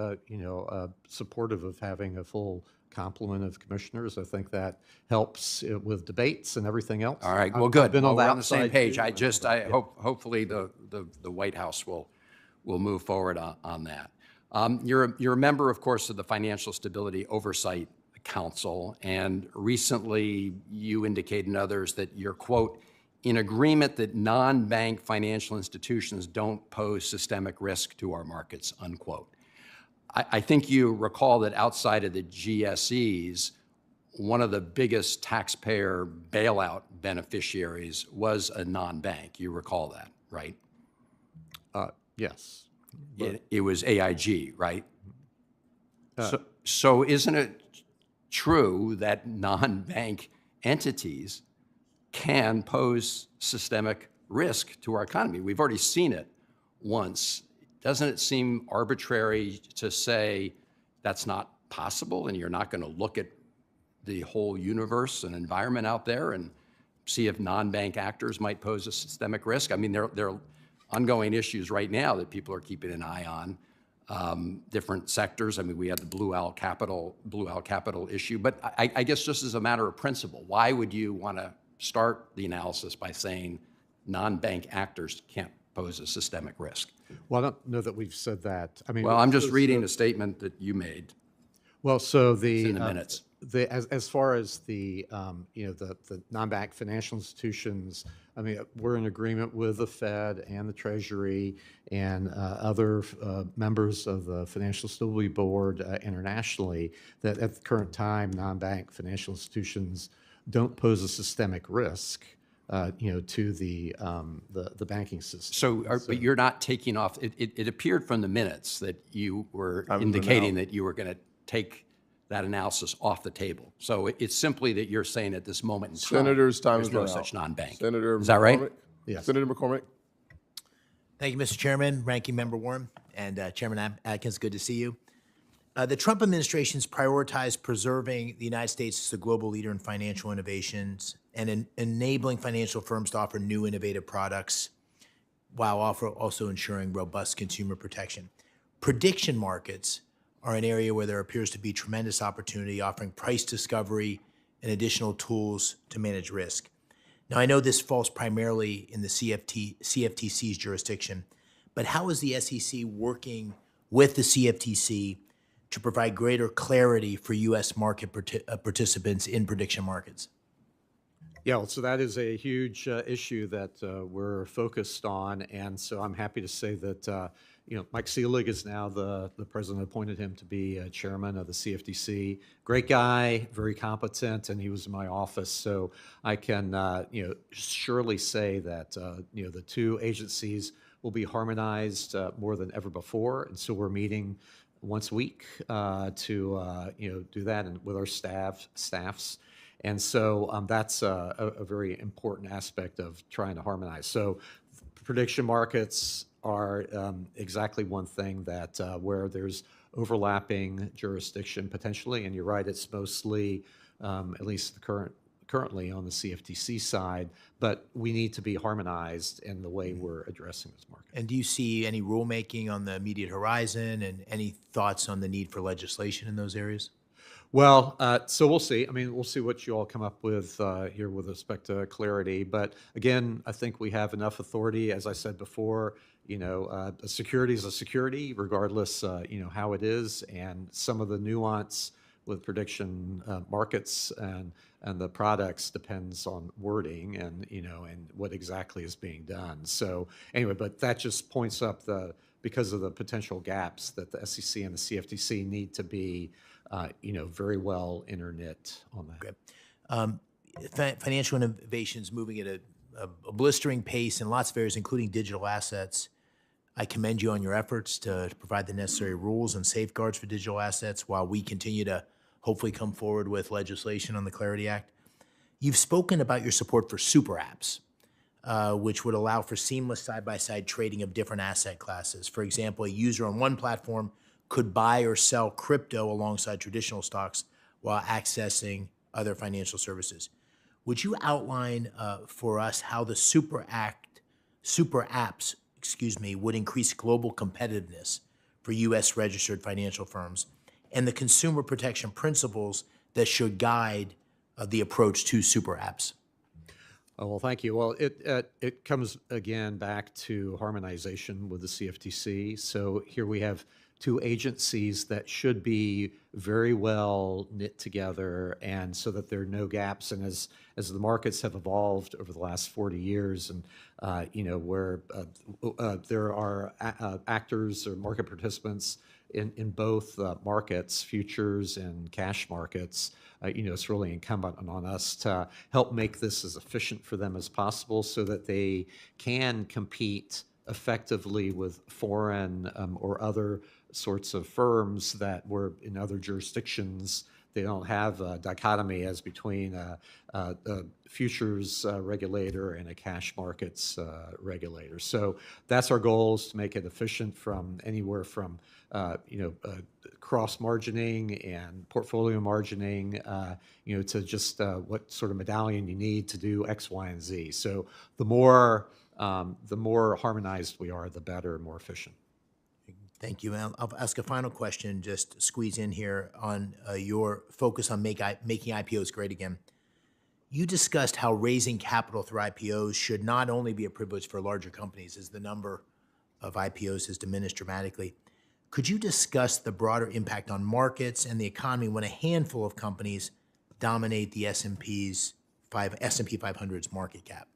supportive of having a full complement of commissioners. I think that helps with debates and everything else. All right. Well, good. Been Well, on we're the on the same outside, page. too. I hope hopefully the White House will move forward on that. You're a member, of course, of the Financial Stability Oversight Council, and recently you indicated and others that you're, quote, in agreement that non-bank financial institutions don't pose systemic risk to our markets, unquote. I think you recall that outside of the GSEs, one of the biggest taxpayer bailout beneficiaries was a non-bank. You recall that, right? Yes. It was AIG, right? So isn't it true that non-bank entities can pose systemic risk to our economy? We've already seen it once. Doesn't it seem arbitrary to say that's not possible and you're not going to look at the whole universe and environment out there and see if non-bank actors might pose a systemic risk? I mean, there are ongoing issues right now that people are keeping an eye on, different sectors. I mean, we had the Blue Owl Capital issue, but I guess just as a matter of principle, why would you want to start the analysis by saying non-bank actors can't pose a systemic risk? Well, I don't know that we've said that. I mean, well, I'm just reading a statement that you made. Well, so It's in the minutes. As far as the the non-bank financial institutions, I mean, we're in agreement with the Fed and the Treasury and other members of the Financial Stability Board internationally that at the current time, non-bank financial institutions don't pose a systemic risk, to the banking system. But you're not taking off. It appeared from the minutes that you were indicating that you were going to take that analysis off the table. So it's simply that you're saying at this moment in time, Senator's time there's is no run such out. non-bank. Senator Is that right? McCormick? Yes. Senator McCormick. Thank you, Mr. Chairman, Ranking Member Warren, and Chairman Atkins, good to see you. The Trump administration's prioritized preserving the United States as a global leader in financial innovations and enabling financial firms to offer new innovative products while also ensuring robust consumer protection. Prediction markets are an area where there appears to be tremendous opportunity, offering price discovery and additional tools to manage risk. Now, I know this falls primarily in the CFTC's jurisdiction, but how is the SEC working with the CFTC to provide greater clarity for U.S. market participants in prediction markets? Yeah, well, so that is a huge issue that we're focused on, and so I'm happy to say that Mike Seelig is now the president appointed him to be chairman of the CFTC. Great guy, very competent, and he was in my office, so I can surely say that the two agencies will be harmonized more than ever before, and so we're meeting once a week to do that, and with our staffs. And so that's a very important aspect of trying to harmonize. So prediction markets are exactly one thing that where there's overlapping jurisdiction potentially, and you're right, it's mostly, at least currently on the CFTC side, but we need to be harmonized in the way we're addressing this market. And do you see any rulemaking on the immediate horizon and any thoughts on the need for legislation in those areas? Well, so we'll see. I mean, we'll see what you all come up with here with respect to clarity. But again, I think we have enough authority, as I said before. A security is a security, regardless, how it is, and some of the nuance with prediction markets and the products depends on wording and what exactly is being done. So anyway, but that just points up because of the potential gaps that the SEC and the CFTC need to be very well interknit on that. Okay. Financial innovations moving at a blistering pace in lots of areas, including digital assets. I commend you on your efforts to provide the necessary rules and safeguards for digital assets while we continue to hopefully come forward with legislation on the Clarity Act. You've spoken about your support for super apps, which would allow for seamless side-by-side trading of different asset classes. For example, a user on one platform could buy or sell crypto alongside traditional stocks while accessing other financial services. Would you outline for us how the super apps, would increase global competitiveness for U.S. registered financial firms and the consumer protection principles that should guide the approach to super apps? Oh, well, thank you. Well, it comes again back to harmonization with the CFTC. So here we have two agencies that should be very well knit together, and so that there are no gaps. And as the markets have evolved over the last 40 years, and where there are actors or market participants in both markets, futures and cash markets, it's really incumbent on us to help make this as efficient for them as possible so that they can compete effectively with foreign or other sorts of firms that were in other jurisdictions. They don't have a dichotomy as between a futures regulator and a cash markets regulator. So that's our goal, is to make it efficient from anywhere from cross margining and portfolio margining, to just what sort of medallion you need to do X, Y, and Z. So the more harmonized we are, the better and more efficient. Thank you. I'll ask a final question, just squeeze in here on your focus on making IPOs great again. You discussed how raising capital through IPOs should not only be a privilege for larger companies, as the number of IPOs has diminished dramatically. Could you discuss the broader impact on markets and the economy when a handful of companies dominate the S&P 500's market cap?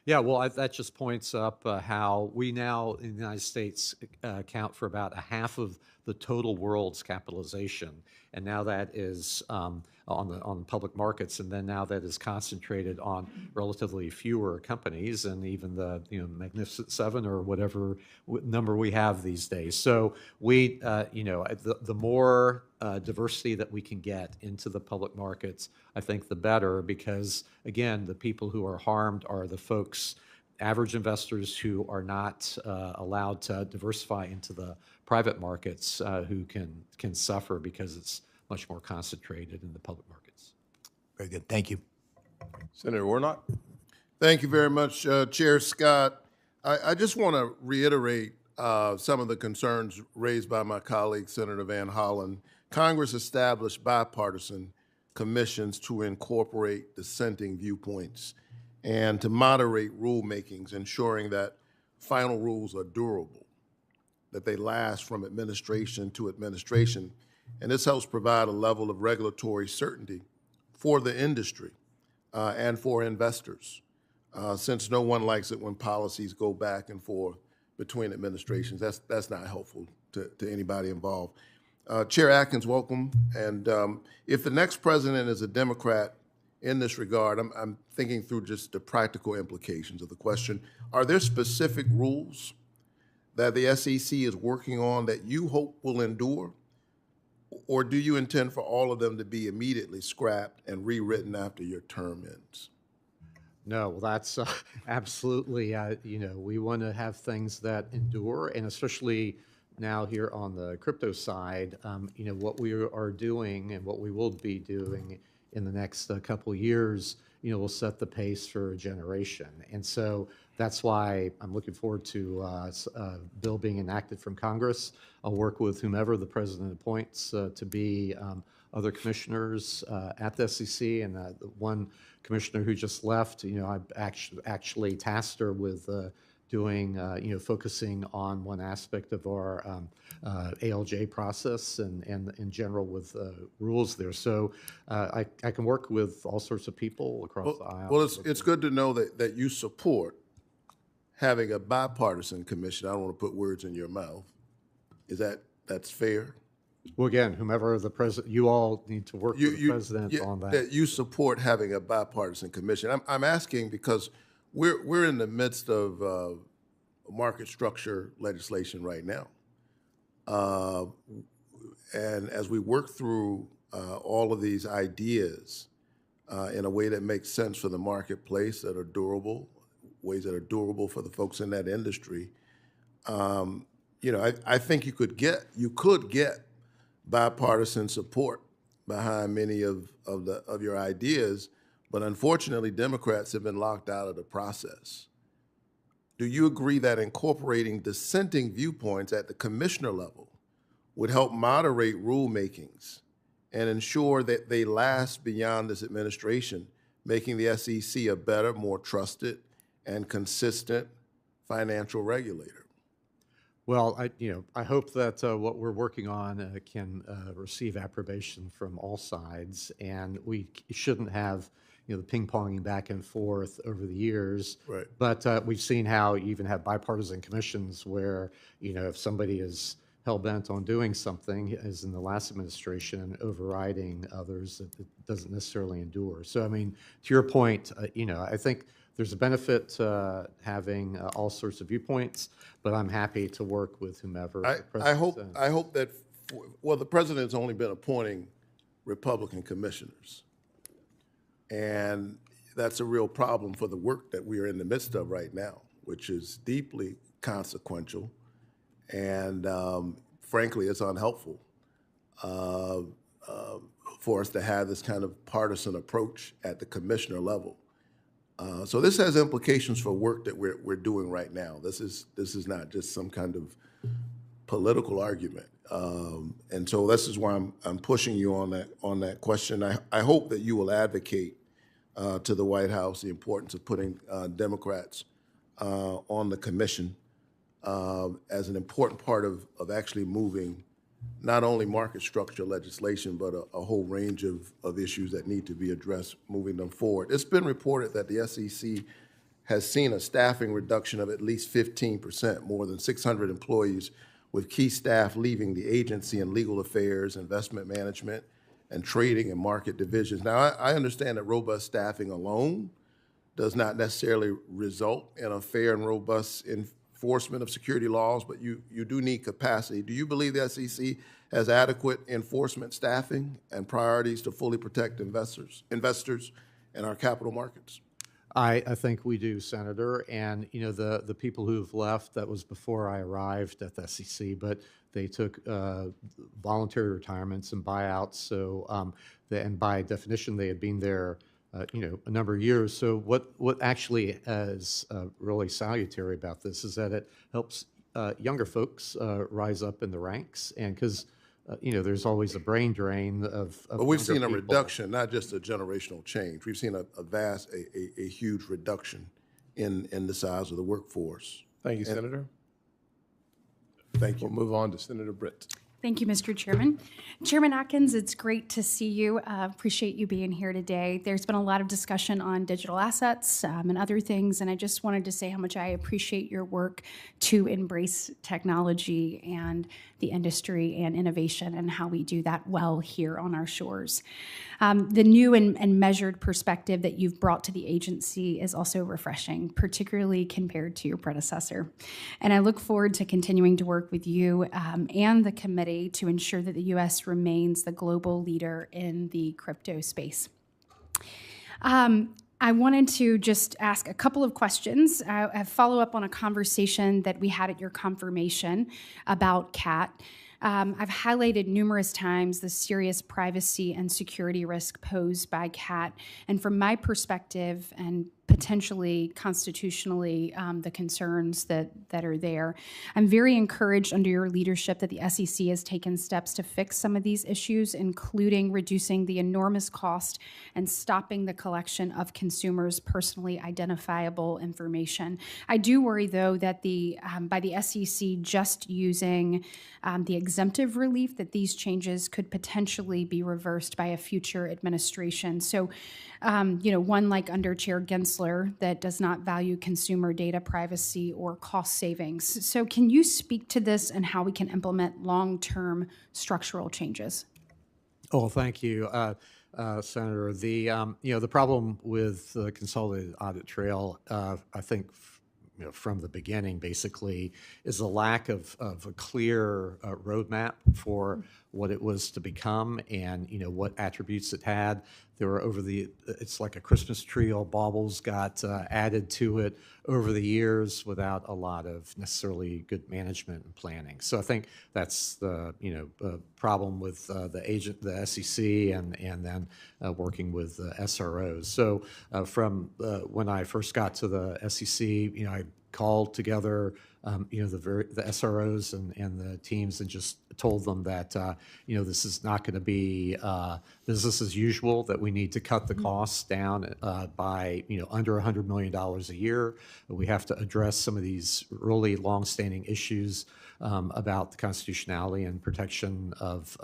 Yeah, well, that just points up how we now in the United States account for about a half of the total world's capitalization, and now that is on the public markets, and then now that is concentrated on relatively fewer companies, and even the Magnificent Seven or whatever number we have these days. So we, the more diversity that we can get into the public markets, I think the better, because again, the people who are harmed are the folks, average investors who are not allowed to diversify into the private markets, who can suffer because it's much more concentrated in the public markets. Very good. Thank you. Senator Warnock. Thank you very much, Chair Scott. I just want to reiterate some of the concerns raised by my colleague, Senator Van Hollen. Congress established bipartisan commissions to incorporate dissenting viewpoints and to moderate rulemakings, ensuring that final rules are durable, that they last from administration to administration. And this helps provide a level of regulatory certainty for the industry and for investors, since no one likes it when policies go back and forth between administrations. That's not helpful to anybody involved. Chair Atkins, welcome. And if the next president is a Democrat in this regard, I'm thinking through just the practical implications of the question. Are there specific rules that the SEC is working on that you hope will endure? Or do you intend for all of them to be immediately scrapped and rewritten after your term ends? No, well, that's absolutely, we want to have things that endure, and especially now here on the crypto side, what we are doing and what we will be doing in the next couple of years, will set the pace for a generation. And so that's why I'm looking forward to a bill being enacted from Congress. I'll work with whomever the president appoints to be other commissioners at the SEC, and the one commissioner who just left, I've actually tasked her with doing, focusing on one aspect of our ALJ process and in general with rules there. So I can work with all sorts of people across the aisle. Well, it's good to know that you support having a bipartisan commission. I don't want to put words in your mouth. That's fair? Well, again, whomever the president, you all need to work with the president on that. That you support having a bipartisan commission. I'm asking because we're in the midst of market structure legislation right now. And as we work through all of these ideas in a way that makes sense for the marketplace, that are durable, ways that are durable for the folks in that industry, I think you could get bipartisan support behind many of your ideas, but unfortunately, Democrats have been locked out of the process. Do you agree that incorporating dissenting viewpoints at the commissioner level would help moderate rulemakings and ensure that they last beyond this administration, making the SEC a better, more trusted, and consistent financial regulator? Well, I hope that what we're working on can receive approbation from all sides, and we shouldn't have the ping-ponging back and forth over the years. Right. But we've seen how you even have bipartisan commissions where if somebody is hell-bent on doing something, as in the last administration, overriding others, it doesn't necessarily endure. So, I mean, to your point, I think there's a benefit to having all sorts of viewpoints, but I'm happy to work with whomever the president I hope that, the president's only been appointing Republican commissioners. And that's a real problem for the work that we are in the midst of right now, which is deeply consequential. And frankly, it's unhelpful for us to have this kind of partisan approach at the commissioner level. So this has implications for work that we're doing right now. This is not just some kind of political argument, and so this is why I'm pushing you on that question. I hope that you will advocate to the White House the importance of putting Democrats on the commission as an important part of actually moving not only market structure legislation, but a whole range of issues that need to be addressed moving them forward. It's been reported that the SEC has seen a staffing reduction of at least 15%, more than 600 employees, with key staff leaving the agency in legal affairs, investment management, and trading and market divisions. Now, I understand that robust staffing alone does not necessarily result in a fair and robust enforcement of security laws, but you do need capacity. Do you believe the SEC has adequate enforcement staffing and priorities to fully protect investors and our capital markets? I think we do, Senator. And the people who've left, that was before I arrived at the SEC, but they took voluntary retirements and buyouts. So, and by definition, they had been there a number of years. So what actually is really salutary about this is that it helps younger folks rise up in the ranks, and because there's always a brain drain of But we've seen a people. reduction, not just a generational change. We've seen a huge reduction in the size of the workforce. Thank you, Senator. Thank you. We'll move on to Senator Britt. Thank you, Mr. Chairman. Chairman Atkins, it's great to see you. Appreciate you being here today. There's been a lot of discussion on digital assets and other things, and I just wanted to say how much I appreciate your work to embrace technology and the industry and innovation and how we do that well here on our shores. The new and measured perspective that you've brought to the agency is also refreshing, particularly compared to your predecessor. And I look forward to continuing to work with you and the committee to ensure that the U.S. remains the global leader in the crypto space. I wanted to just ask a couple of questions. I follow up on a conversation that we had at your confirmation about CAT. I've highlighted numerous times the serious privacy and security risk posed by CAT, and from my perspective, and potentially constitutionally, the concerns that are there. I'm very encouraged under your leadership that the SEC has taken steps to fix some of these issues, including reducing the enormous cost and stopping the collection of consumers' personally identifiable information. I do worry, though, that by the SEC just using the exemptive relief, that these changes could potentially be reversed by a future administration. So, one like under Chair Gensler that does not value consumer data privacy or cost savings. So can you speak to this and how we can implement long-term structural changes? Oh, thank you, Senator. The problem with the consolidated audit trail, I think, from the beginning, basically, is a lack of a clear roadmap for what it was to become and what attributes it had. There were it's like a Christmas tree, all baubles got added to it over the years without a lot of necessarily good management and planning. So I think that's the problem with the SEC, and then working with SROs. So from when I first got to the SEC, I called together the SROs and the teams and just told them that this is not going to be business as usual, that we need to cut the costs down by under $100 million a year. We have to address some of these really long-standing issues about the constitutionality and protection of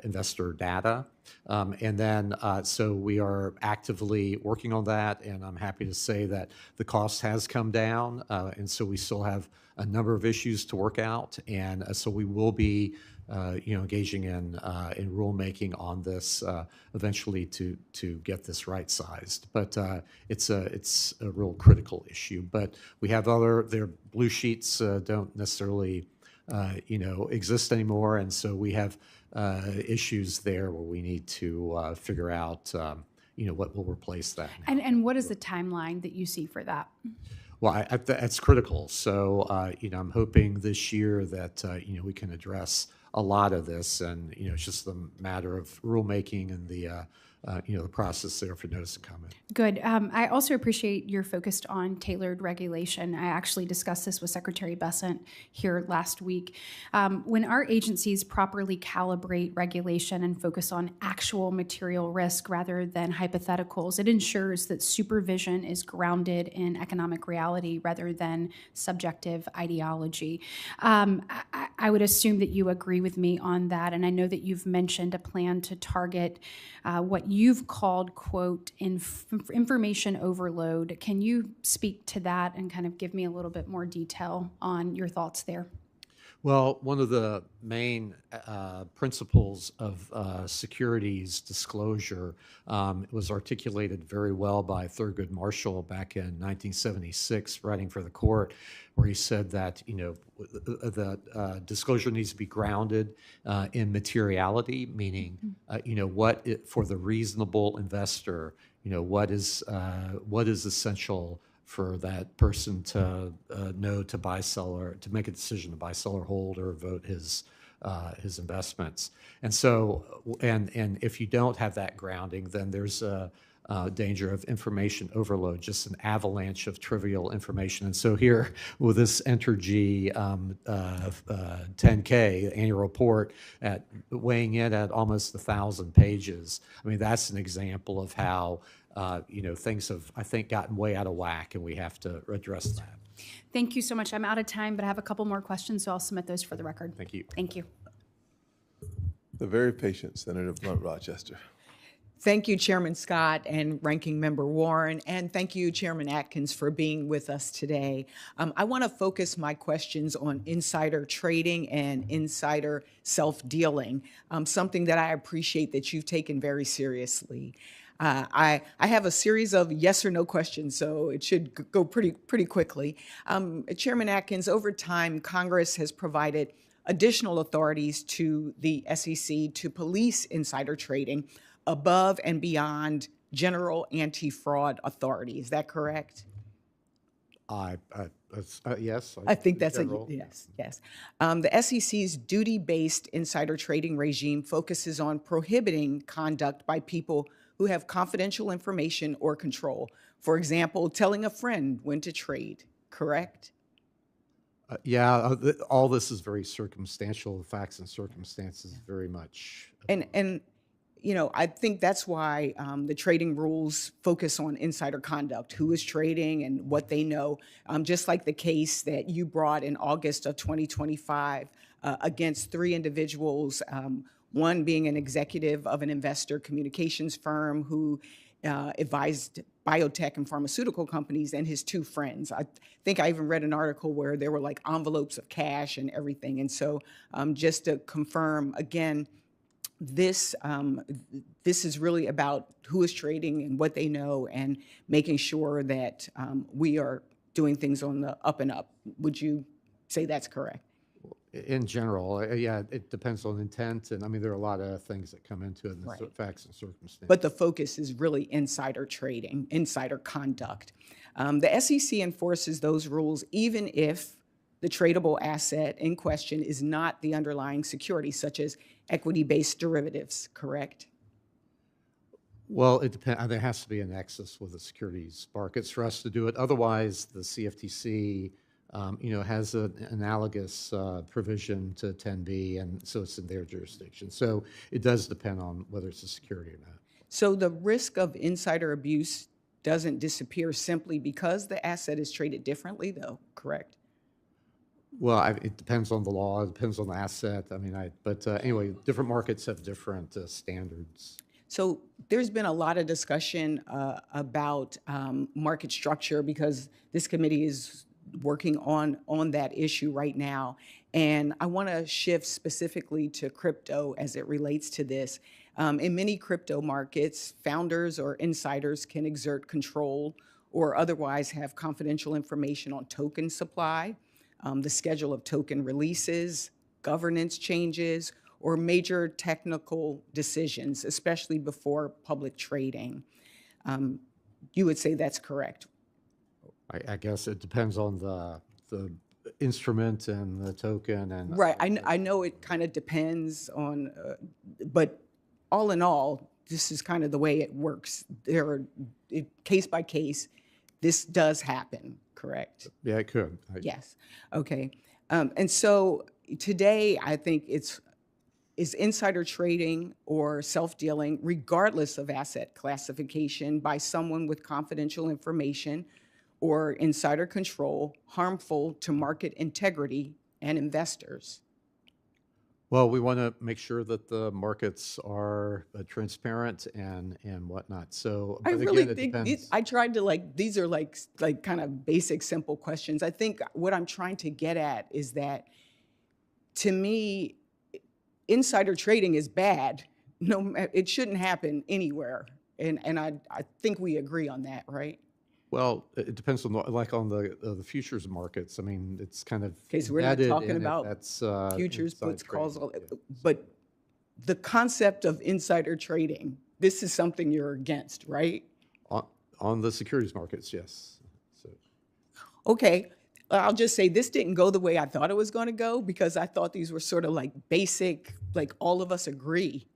investor data. And then, so we are actively working on that, and I'm happy to say that the cost has come down, and so we still have a number of issues to work out, and so we will be engaging in rulemaking on this eventually to get this right-sized. But it's a real critical issue. But we have their blue sheets don't necessarily exist anymore, and so we have issues there where we need to figure out what will replace that. And what is the timeline that you see for that? Well, that's critical. So, I'm hoping this year that, we can address a lot of this, and, it's just a matter of rulemaking and the process there for notice and comment. Good. I also appreciate your focused on tailored regulation. I actually discussed this with Secretary Bessent here last week. When our agencies properly calibrate regulation and focus on actual material risk rather than hypotheticals, it ensures that supervision is grounded in economic reality rather than subjective ideology. I would assume that you agree with me on that, and I know that you've mentioned a plan to target what you've called, quote, information overload. Can you speak to that and kind of give me a little bit more detail on your thoughts there? Well, one of the main principles of securities disclosure was articulated very well by Thurgood Marshall back in 1976, writing for the court, where he said that the disclosure needs to be grounded in materiality, meaning for the reasonable investor, what is essential for that person to know to buy, sell, or to make a decision to buy, sell, or hold, or vote his investments. And so, and if you don't have that grounding, then there's a danger of information overload, just an avalanche of trivial information. And so here, with this Entergy 10K annual report weighing in at almost 1,000 pages, I mean, that's an example of how things have, I think, gotten way out of whack, and we have to address that. Thank you so much. I'm out of time, but I have a couple more questions, so I'll submit those for the record. Thank you. Thank you. The very patient Senator Blunt Rochester. Thank you, Chairman Scott and Ranking Member Warren, and thank you, Chairman Atkins, for being with us today. I want to focus my questions on insider trading and insider self-dealing, something that I appreciate that you've taken very seriously. I have a series of yes or no questions, so it should go pretty quickly. Chairman Atkins, over time, Congress has provided additional authorities to the SEC to police insider trading above and beyond general anti-fraud authority. Is that correct? Yes. I think that's general. yes. The SEC's duty-based insider trading regime focuses on prohibiting conduct by people who have confidential information or control. For example, telling a friend when to trade, correct? All this is very circumstantial. The facts and circumstances very much. And I think that's why the trading rules focus on insider conduct, who is trading and what they know, just like the case that you brought in August of 2025 against 3 individuals, one being an executive of an investor communications firm who advised biotech and pharmaceutical companies, and his 2 friends. I think I even read an article where there were like envelopes of cash and everything. And so just to confirm again, this is really about who is trading and what they know and making sure that we are doing things on the up and up. Would you say that's correct? In general, it depends on intent, and I mean there are a lot of things that come into it, and the facts and circumstances. But the focus is really insider trading, insider conduct. The SEC enforces those rules even if the tradable asset in question is not the underlying security, such as equity-based derivatives, correct? Well, it depends. There has to be a nexus with the securities markets for us to do it. Otherwise, the CFTC has an analogous provision to 10B, and so it's in their jurisdiction. So it does depend on whether it's a security or not. So the risk of insider abuse doesn't disappear simply because the asset is traded differently, though, correct? Well, it depends on the law. It depends on the asset. Anyway, different markets have different standards. So there's been a lot of discussion about market structure because this committee is working on that issue right now. And I want to shift specifically to crypto as it relates to this. In many crypto markets, founders or insiders can exert control or otherwise have confidential information on token supply, the schedule of token releases, governance changes, or major technical decisions, especially before public trading. You would say that's correct? I guess it depends on the instrument and the token. And right, I know it kind of depends on, but all in all, this is kind of the way it works. Case by case, this does happen, correct? Yeah, it could. Yes, okay. And so today, I think is insider trading or self-dealing, regardless of asset classification, by someone with confidential information or insider control, harmful to market integrity and investors? Well, we want to make sure that the markets are transparent and whatnot. So, I but really again, it think depends. I tried to these are like kind of basic, simple questions. I think what I'm trying to get at is that, to me, insider trading is bad. No, it shouldn't happen anywhere, and I think we agree on that, right? Well, it depends on the futures markets. I mean, it's kind of Okay, so we're not embedded talking in it. about That's futures, inside puts, calls, trading. but the concept of insider trading, this is something you're against, right? On the securities markets, yes. So. Okay, I'll just say this didn't go the way I thought it was going to go because I thought these were sort of like basic, like all of us agree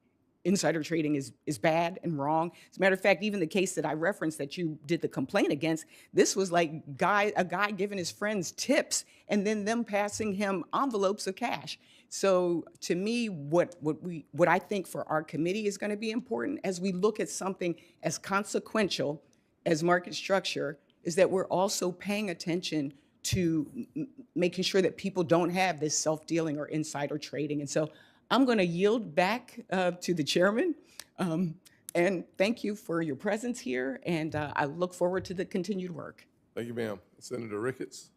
insider trading is bad and wrong. As a matter of fact, even the case that I referenced that you did the complaint against, this was like a guy giving his friends tips and then them passing him envelopes of cash. So to me, what I think for our committee is going to be important as we look at something as consequential as market structure is that we're also paying attention to making sure that people don't have this self-dealing or insider trading. And so I'm going to yield back to the chairman. And thank you for your presence here. And I look forward to the continued work. Thank you, ma'am. Senator Ricketts.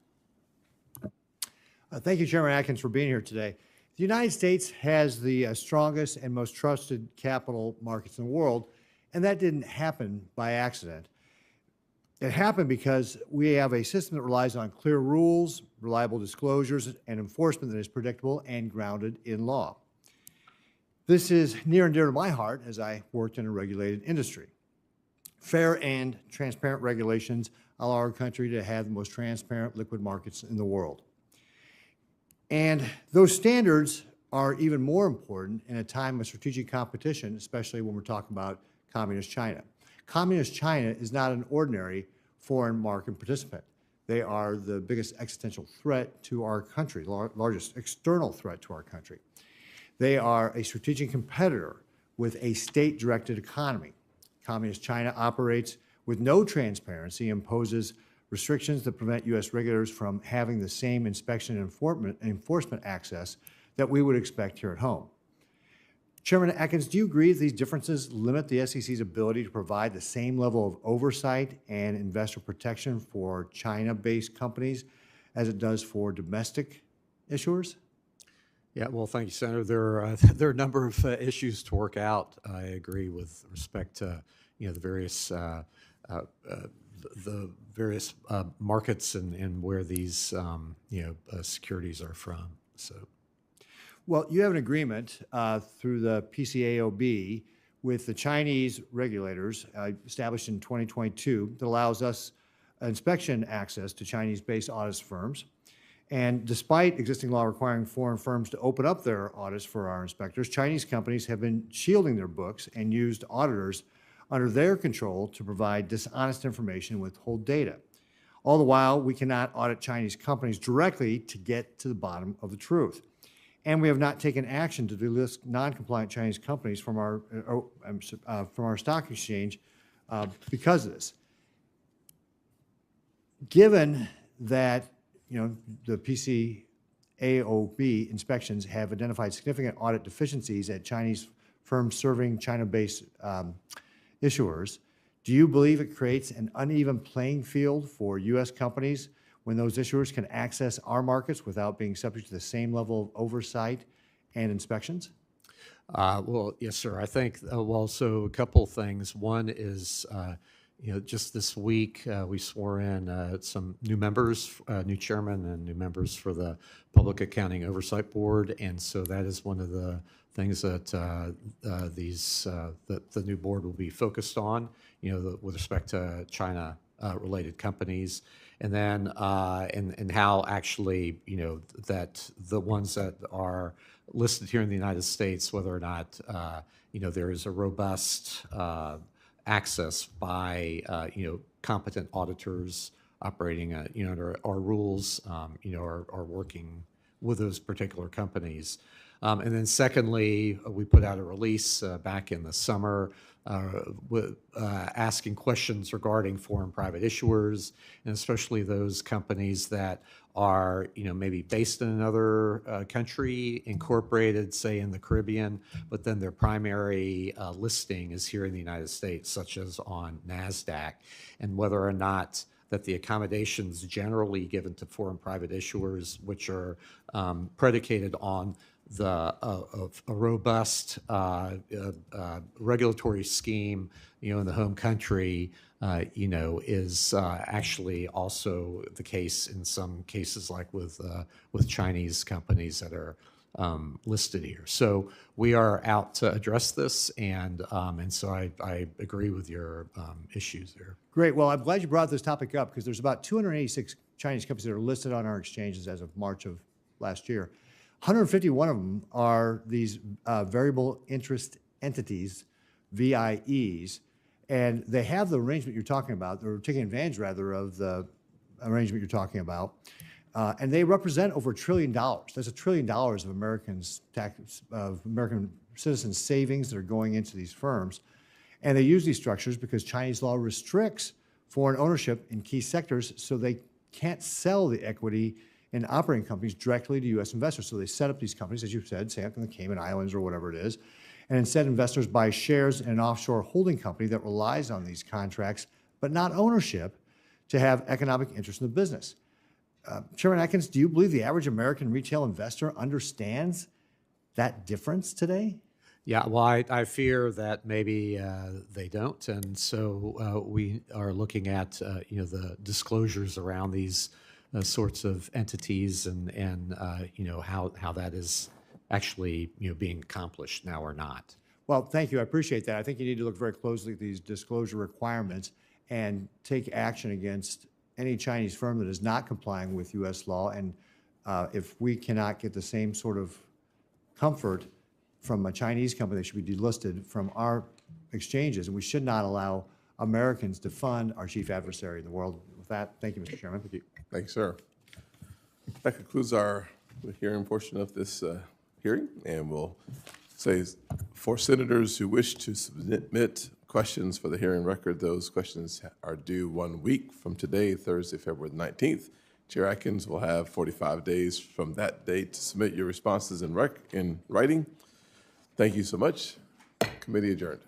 Thank you, Chairman Atkins, for being here today. The United States has the strongest and most trusted capital markets in the world, and that didn't happen by accident. It happened because we have a system that relies on clear rules, reliable disclosures, and enforcement that is predictable and grounded in law. This is near and dear to my heart as I worked in a regulated industry. Fair and transparent regulations allow our country to have the most transparent liquid markets in the world. And those standards are even more important in a time of strategic competition, especially when we're talking about Communist China. Communist China is not an ordinary foreign market participant. They are the biggest existential threat to our country, largest external threat to our country. They are a strategic competitor with a state-directed economy. Communist China operates with no transparency, imposes restrictions that prevent U.S. regulators from having the same inspection and enforcement access that we would expect here at home. Chairman Atkins, do you agree that these differences limit the SEC's ability to provide the same level of oversight and investor protection for China-based companies as it does for domestic issuers? Yeah, well, thank you, Senator. There are a number of issues to work out. I agree with respect to the various markets and where these securities are from. So, well, you have an agreement through the PCAOB with the Chinese regulators established in 2022 that allows us inspection access to Chinese-based audit firms. And despite existing law requiring foreign firms to open up their audits for our inspectors, Chinese companies have been shielding their books and used auditors under their control to provide dishonest information and withhold data. All the while, we cannot audit Chinese companies directly to get to the bottom of the truth. And we have not taken action to delist non-compliant Chinese companies from our stock exchange because of this. Given that the PCAOB inspections have identified significant audit deficiencies at Chinese firms serving China-based issuers, do you believe it creates an uneven playing field for U.S. companies when those issuers can access our markets without being subject to the same level of oversight and inspections? Well, yes, sir. I think, so a couple things. One is, just this week, we swore in some new members, new chairman and new members for the Public Accounting Oversight Board. And so that is one of the things that the new board will be focused on, with respect to China related companies. And then, and how actually, that the ones that are listed here in the United States, whether or not, there is a robust access by competent auditors operating under our rules, are working with those particular companies. And then secondly, we put out a release back in the summer asking questions regarding foreign private issuers, and especially those companies that are, maybe based in another country, incorporated, say, in the Caribbean, but then their primary listing is here in the United States, such as on NASDAQ, and whether or not that the accommodations generally given to foreign private issuers, which are predicated on a robust regulatory scheme, in the home country, is actually also the case in some cases, like with Chinese companies that are listed here. So we are out to address this, and so I agree with your issues there. Great. Well, I'm glad you brought this topic up because there's about 286 Chinese companies that are listed on our exchanges as of March of last year. 151 of them are these variable interest entities, VIEs, and they have the arrangement you're talking about. They're taking advantage, rather, of the arrangement you're talking about. And they represent over $1 trillion. That's $1 trillion of American citizens' savings that are going into these firms. And they use these structures because Chinese law restricts foreign ownership in key sectors, so they can't sell the equity in operating companies directly to U.S. investors. So they set up these companies, as you said, say up in the Cayman Islands or whatever it is, and instead investors buy shares in an offshore holding company that relies on these contracts, but not ownership, to have economic interest in the business. Chairman Atkins, do you believe the average American retail investor understands that difference today? Yeah, well, I fear that maybe they don't, and so we are looking at the disclosures around these sorts of entities and how that is actually being accomplished now or not. Well, thank you. I appreciate that. I think you need to look very closely at these disclosure requirements and take action against any Chinese firm that is not complying with U.S. law. And if we cannot get the same sort of comfort from a Chinese company that should be delisted from our exchanges, and we should not allow Americans to fund our chief adversary in the world. With that, thank you, Mr. Chairman. Thank you. Thank you, sir. That concludes our hearing portion of this hearing, and we'll say for senators who wish to submit questions for the hearing record, those questions are due 1 week from today, Thursday, February 19th. Chair Atkins will have 45 days from that date to submit your responses in writing. Thank you so much. Committee adjourned.